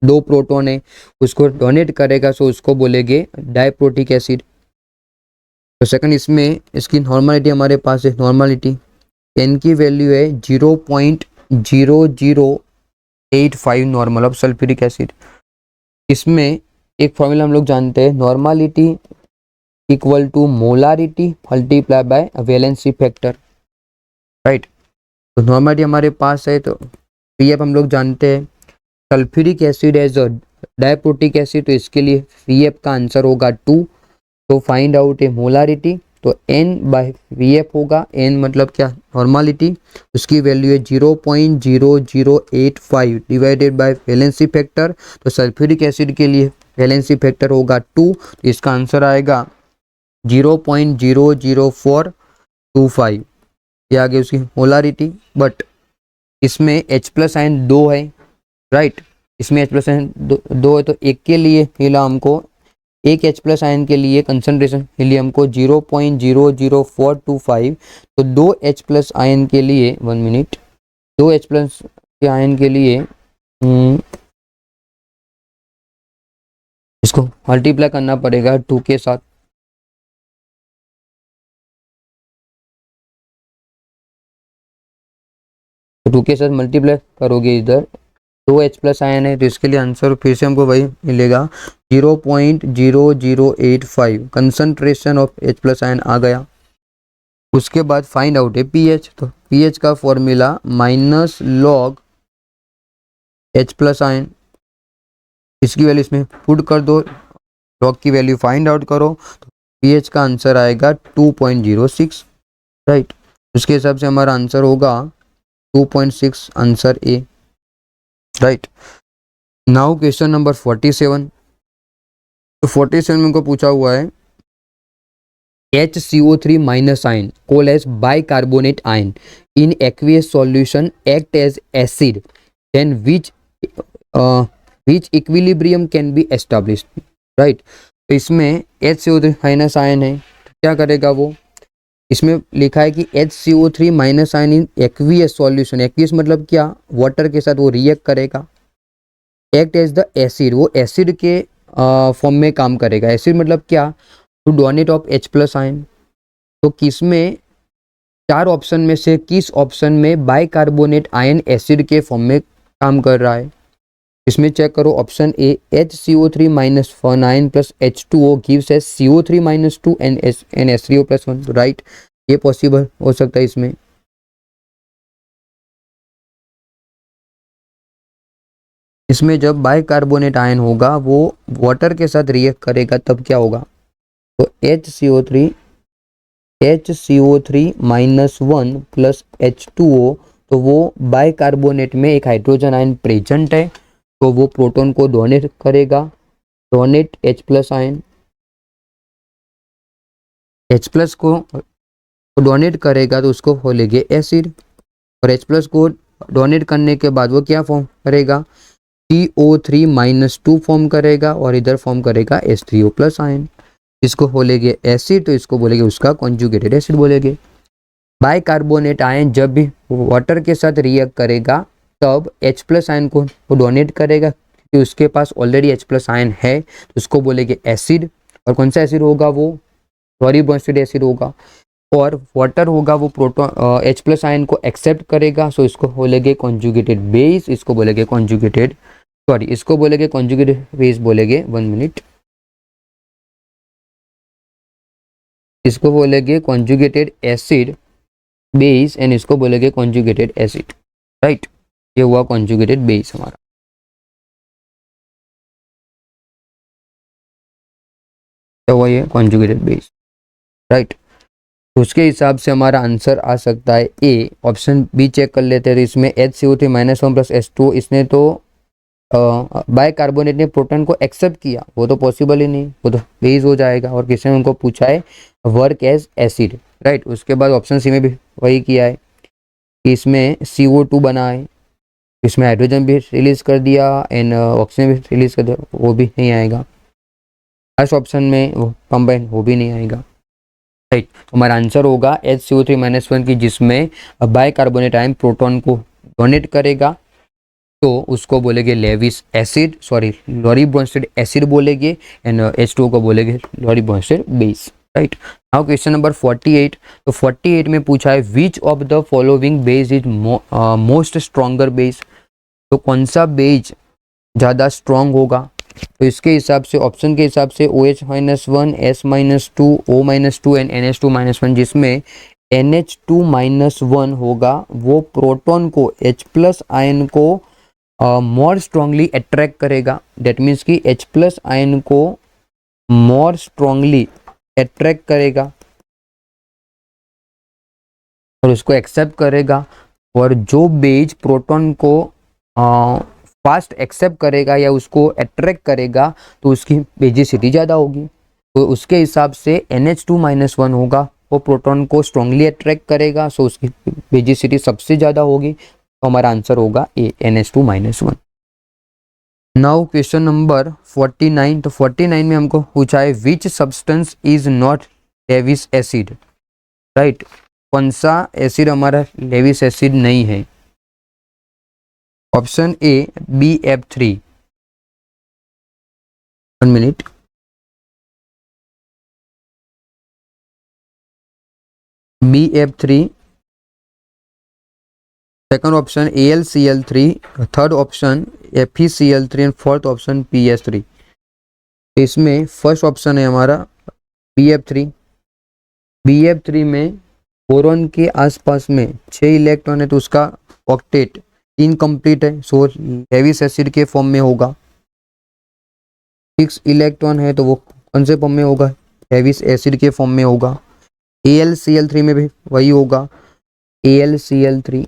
[SPEAKER 1] 2 प्रोटॉन है, उसको डोनेट करेगा सो उसको बोलेंगे डाइप्रोटिक एसिड। तो सेकंड इसमें इसकी नॉर्मलिटी हमारे पास है, नॉर्मलिटी n की वैल्यू है 0.0085 नॉर्मल ऑफ सल्फ्यूरिक एसिड। इसमें एक फॉर्मूला हम लोग जानते हैं, normality equal to molarity multiply by valency factor, right. तो नॉर्मलिटी हमारे पास है, तो पीएफ हम लोग जानते हैं, sulphuric acid as a diprotic acid, तो इसके लिए पीएफ का आंसर होगा 2। तो फाइंड आउट है मोलारिटी, तो N/VF होगा, N मतलब क्या नॉर्मलिटी, उसकी वैल्यू है 0.0085 डिवाइडेड बाय वैलेंसी फैक्टर, तो सल्फ्यूरिक एसिड के लिए वैलेंसी फैक्टर होगा 2, तो इसका आंसर आएगा 0.00425, ये आगे उसकी मोलारिटी। बट इसमें H+ आयन 2 है, राइट, इसमें H+ आयन 2 है, तो एक के लिए मिला हमको, एक H+ आयन के लिए कंसंट्रेशन मिली हमको 0.00425, तो 2 H+ आयन के लिए 1 मिनट, 2 H+ के आयन के लिए इसको मल्टीप्लाई करना पड़ेगा 2 के साथ, तो 2 के साथ मल्टीप्लाई करोगे इधर 2 H+ आयन है, तो इसके लिए आंसर फिर से हमको वही मिलेगा 0.0085 कंसंट्रेशन ऑफ H+ आयन आ गया। उसके बाद फाइंड आउट है pH, तो pH का formula minus log H+ ion, इसकी वैल्यू इसमें पुट कर दो, लॉग की वैल्यू फाइंड आउट करो, तो pH का आंसर आएगा 2.06, राइट। उसके हिसाब से हमारा आंसर होगा 2.6, answer A, right. Now question number 47, तो 47 में हमको पूछा हुआ है HCO3 minus ion called as bicarbonate ion in aqueous solution act as acid, then which equilibrium can be established, right. तो इसमें HCO3 माइनस आयन है, तो क्या करेगा वो, इसमें लिखा है कि HCO3 minus ion in aqueous solution, aqueous मतलब क्या, वाटर के साथ वो रिएक्ट करेगा, एक्ट एज द एसिड, वो एसिड के फॉर्म में काम करेगा। एसिड मतलब क्या, to donate of H+ ion. तो किस में 4 ऑप्शन में से किस ऑप्शन में बाइकार्बोनेट आयन एसिड के फॉर्म में काम कर रहा है, इसमें चेक करो। Option A HCO3 minus 1 ion plus H2O gives S CO3 minus 2 and H3O+1, right. ये पॉसिबल हो सकता है इसमें। इसमें जब बाइकार्बोनेट आयन होगा वो वाटर के साथ रिएक्ट करेगा तब क्या होगा, तो HCO3 -1 प्लस H2O, तो वो बाइकार्बोनेट में एक हाइड्रोजन आयन प्रेजेंट है तो वो प्रोटॉन को डोनेट करेगा, donate H plus ion, H plus को डोनेट करेगा तो उसको बोलेंगे एसिड, और H प्लस को डोनेट करने के बाद वो क्या फॉर्म करेगा, CO3 - 2 फॉर्म करेगा और इधर फॉर्म करेगा H3O प्लस आयन, इसको बोलेंगे एसिड, तो इसको बोलेंगे उसका कॉन्जुगेटेड एसिड बोलेंगे। बाइकार्बोनेट आयन जब भी वाटर के साथ रिएक्ट करेगा तब H प्लस आयन को डोनेट करेगा क्योंकि उसके पास ऑलरेडी H प्लस आयन है, तो उसको बोलेंगे एसिड। और कौन सा एसिड होगा, वो क्लोरीन ब्रोमाइड एसिड होगा। और वाटर होगा वो प्रोटॉन H प्लस आयन को एक्सेप्ट करेगा, सो इसको बोलेंगे कॉन्जुगेटेड बेस, इसको बोलेंगे कॉन्जुगेटेड, सॉरी इसको बोलेंगे कॉन्जुगेटेड बेस बोलेंगे, 1 मिनट, इसको बोलेंगे कॉन्जुगेटेड एसिड बेस एंड इसको बोलेंगे कॉन्जुगेटेड एसिड, राइट। ये हुआ कॉन्जुगेटेड बेस हमारा। क्या हुआ, ये कॉन्जुगेटेड बेस, राइट। तो उसके हिसाब से हमारा आंसर आ सकता है ए। ऑप्शन बी चेक कर लेते हैं, तो इसमें HCO3 -1 प्लस H2, इसने तो बाइकार्बोनेट ने प्रोटॉन को एक्सेप्ट किया, वो तो पॉसिबल ही नहीं, वो तो बेस हो जाएगा। और किसी ने उनको पूछा है वर्क एज एसिड, राइट। उसके बाद ऑप्शन सी में भी वही किया है कि इसमें CO2 बना है, इसमें हाइड्रोजन भी रिलीज कर दिया एंड ऑक्सीजन भी रिलीज कर दिया, वो भी नहीं आएगा। फर्स्ट ऑप्शन में वो कंबाइन, वो भी नहीं आएगा, राइट। तो हमारा आंसर होगा HCO3 -1 की, जिसमें बाइकार्बोनेट आयन प्रोटॉन को डोनेट करेगा तो उसको बोलेंगे Lewis acid, sorry Lowry bromide acid बोलेंगे, एंड H2O को बोलेंगे Lowry bromide base, right. Now question number 48। तो 48 में पूछा है which of the following base is most stronger base, तो कौन सा बेस ज़्यादा स्ट्रॉन्ग होगा। तो इसके हिसाब से ऑप्शन के हिसाब से OH -1, S -2, O -2 and NH2 -1, जिसमें NH2 -1 होगा वो प्रोटॉन को H प्लस आयन को मोर स्ट्रांगली अट्रैक्ट करेगा। डेट मीन्स कि H प्लस आयन को मोर स्ट्रांगली अट्रैक्ट करेगा और उसको एक्सेप्ट करेगा, और जो बेज प्रोटॉन को फास्ट एक्सेप्ट करेगा या उसको अट्रैक्ट करेगा तो उसकी बेजिसिटी ज़्यादा होगी। तो उसके हिसाब से NH2 -1 होगा, वो प्रोटॉन को स्ट्रांगली अट्रैक्ट करेगा, सो उसकी बेजिसिटी सबसे ज़्यादा होगी। तो हमारा आंसर होगा ए, NH2 -1। Now question number 49। तो 49 में हमको पूछा है which substance is not Lewis acid, right. कौन सा एसिड हमारा लेविस एसिड नहीं है। Option A BF3, 1 minute, BF3, second option AlCl3, third option FeCl3 and fourth option PS3। इसमें फर्स्ट ऑप्शन है हमारा BF3। BF3 में बोरॉन के आसपास में 6 इलेक्ट्रॉन है तो उसका ऑक्टेट इनकम्प्लीट है, सो लेविस एसिड के फॉर्म में होगा। 6 इलेक्ट्रॉन है तो वो कौन से फॉर्म में होगा, लेविस एसिड के फॉर्म में होगा। AlCl3 में भी वही होगा, AlCl3।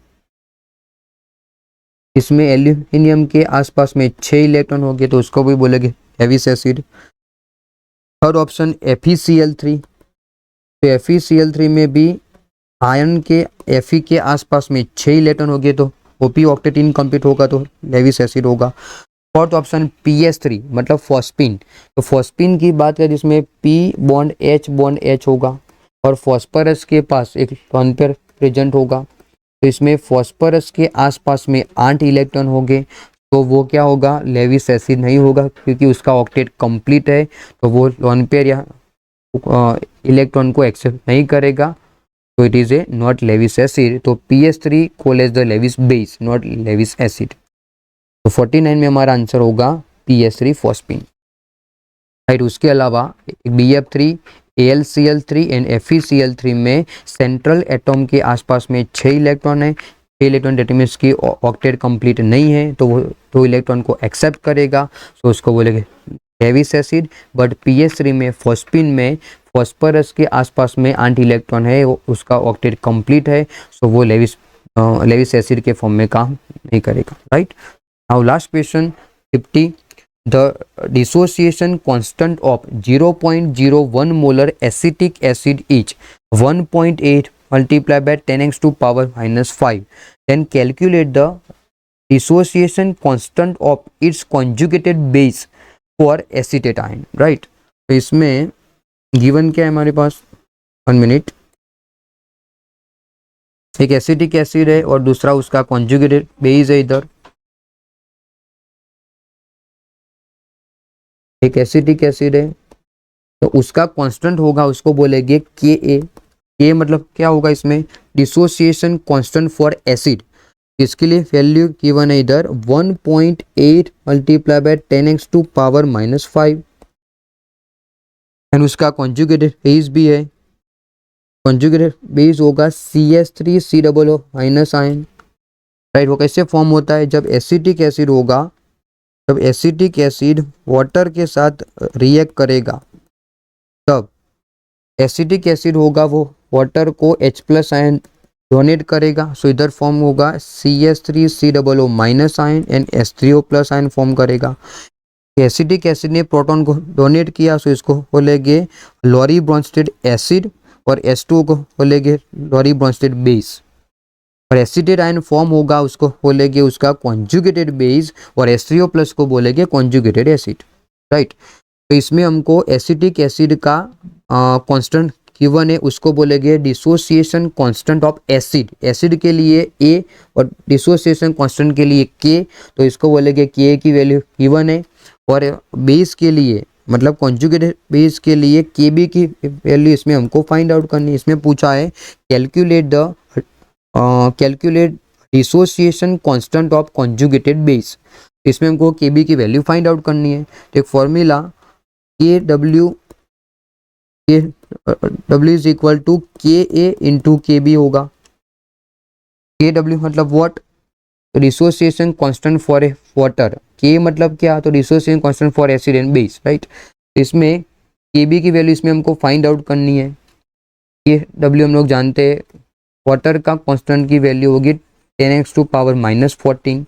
[SPEAKER 1] इसमें एल्यूमिनियम के आसपास में 6 इलेक्ट्रॉन हो गए तो उसको भी बोलेंगे Lewis acid. Third option FeCl3, तो FeCl3 में भी आयन के Fe के आसपास में 6 इलेक्ट्रॉन हो गए तो वो भी ऑक्टेट इनकम्प्लीट होगा तो लेविस एसिड होगा। फोर्थ ऑप्शन PS3 मतलब फॉस्फिन, तो फॉस्फिन की बात करें जिसमें P बॉन्ड H होगा और फॉस्फोरस के पास एक लोन पेयर प्रेजेंट होगा, तो इसमें फॉस्फोरस के आसपास में 8 इलेक्ट्रॉन होंगे तो वो क्या होगा, लेविस एसिड नहीं होगा क्योंकि उसका ऑक्टेट कंप्लीट है, तो वो लोन पेयर या इलेक्ट्रॉन को एक्सेप्ट नहीं करेगा, तो it is a not Lewis acid. तो PS3 call as the Lewis base, not Lewis acid. तो 49 में हमारा आंसर होगा PS3 फॉस्फिन, राइट। उसके अलावा BF3, AlCl3 एंड FeCl3 में सेंट्रल एटॉम के आसपास में 6 इलेक्ट्रॉन है। 6 इलेक्ट्रॉन डेट मीन्स की ऑक्टेट कंप्लीट नहीं है तो वो 2 इलेक्ट्रॉन को एक्सेप्ट करेगा, सो उसको बोलेंगे लेविस एसिड। बट PH3 में फॉस्फिन में फॉस्फरस के आसपास में 8 इलेक्ट्रॉन है, वो उसका ऑक्टेट कंप्लीट है, सो वो लेविस एसिड के फॉर्म में काम नहीं करेगा, right. Now last question 50, the dissociation constant of 0.01 molar acetic acid each 1.8 multiplied by 10x to power minus 5, then calculate the dissociation constant of its conjugated base for acetate ion, right। तो इसमें given क्या है हमारे पास, 1 minute, एक acetic acid है और दूसरा उसका कॉन्जुगेटेड बेस है, इधर एक एसिटिक एसिड है तो उसका कांस्टेंट होगा, उसको बोलेंगे Ka मतलब क्या होगा इसमें, डिसोसिएशन कांस्टेंट फॉर एसिड। इसके लिए वैल्यू गिवन है इधर 1.8 multiply by 10x to power minus 5 and उसका कॉन्जुगेटेड बेस भी है, कॉन्जुगेटेड बेस होगा CH3COO माइनस आयन, राइट। वो कैसे फॉर्म होता है, जब एसिटिक एसिड होगा, जब एसिटिक एसिड वाटर के साथ रिएक्ट करेगा तब एसिटिक एसिड होगा वो वाटर को H+ आयन डोनेट करेगा, सो इधर फॉर्म होगा CH3COO minus ion and H3O+ ion form करेगा। एसिटिक एसिड ने प्रोटॉन को डोनेट किया, सो इसको बोलेंगे लॉरी ब्रोंस्टेड एसिड और H2O को बोलेंगे लॉरी ब्रोंस्टेड बेस, और एसिटेट आयन फॉर्म होगा उसको बोलेंगे उसका कॉन्जुगेटेड बेस और H3O+ को बोलेंगे कॉन्जुगेटेड एसिड, राइट। तो इसमें हमको एसिटिक एसिड का कांस्टेंट गिवन है, उसको बोलेंगे dissociation constant of acid, acid के लिए A और डिसोसिएशन कांस्टेंट के लिए K, तो इसको बोलेंगे K की वैल्यू गिवन है, और बेस के लिए मतलब कॉन्जुगेटेड बेस के लिए Kb की वैल्यू इसमें हमको फाइंड आउट करनी है। इसमें पूछा है calculate dissociation constant of conjugated base, इसमें हमको Kb की वैल्यू फाइंड आउट करनी है। तो एक formula KW is equal to Ka into Kb होगा। KW मतलब what, dissociation constant for a water, K मतलब क्या, तो dissociation constant for acid and base, right. इसमें Kb की वैल्यू इसमें हमको फाइंड आउट करनी है। KW हम लोग जानते हैं, वाटर का कांस्टेंट की वैल्यू होगी 10x to power minus 14,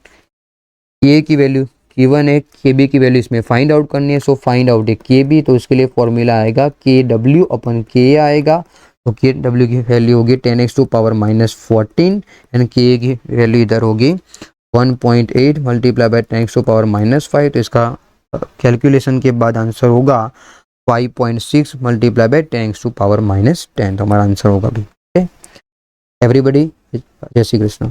[SPEAKER 1] K की वैल्यू गिवन है, Kb की वैल्यू इसमें फाइंड आउट करनी है, सो फाइंड आउट है Kb, तो उसके लिए फॉर्मूला आएगा KW अपन K आएगा, तो KW की वैल्यू होगी 10x to power minus 14 and K की वैल्यू इधर होगी 1.8 multiply by 10x to power minus 5, तो इसका कैलकुलेशन के बाद आंसर होगा 5.6 multiply by 10x to power minus 10, तो हमारा आंसर होगा भी। एवरीबडी, जय श्री कृष्ण।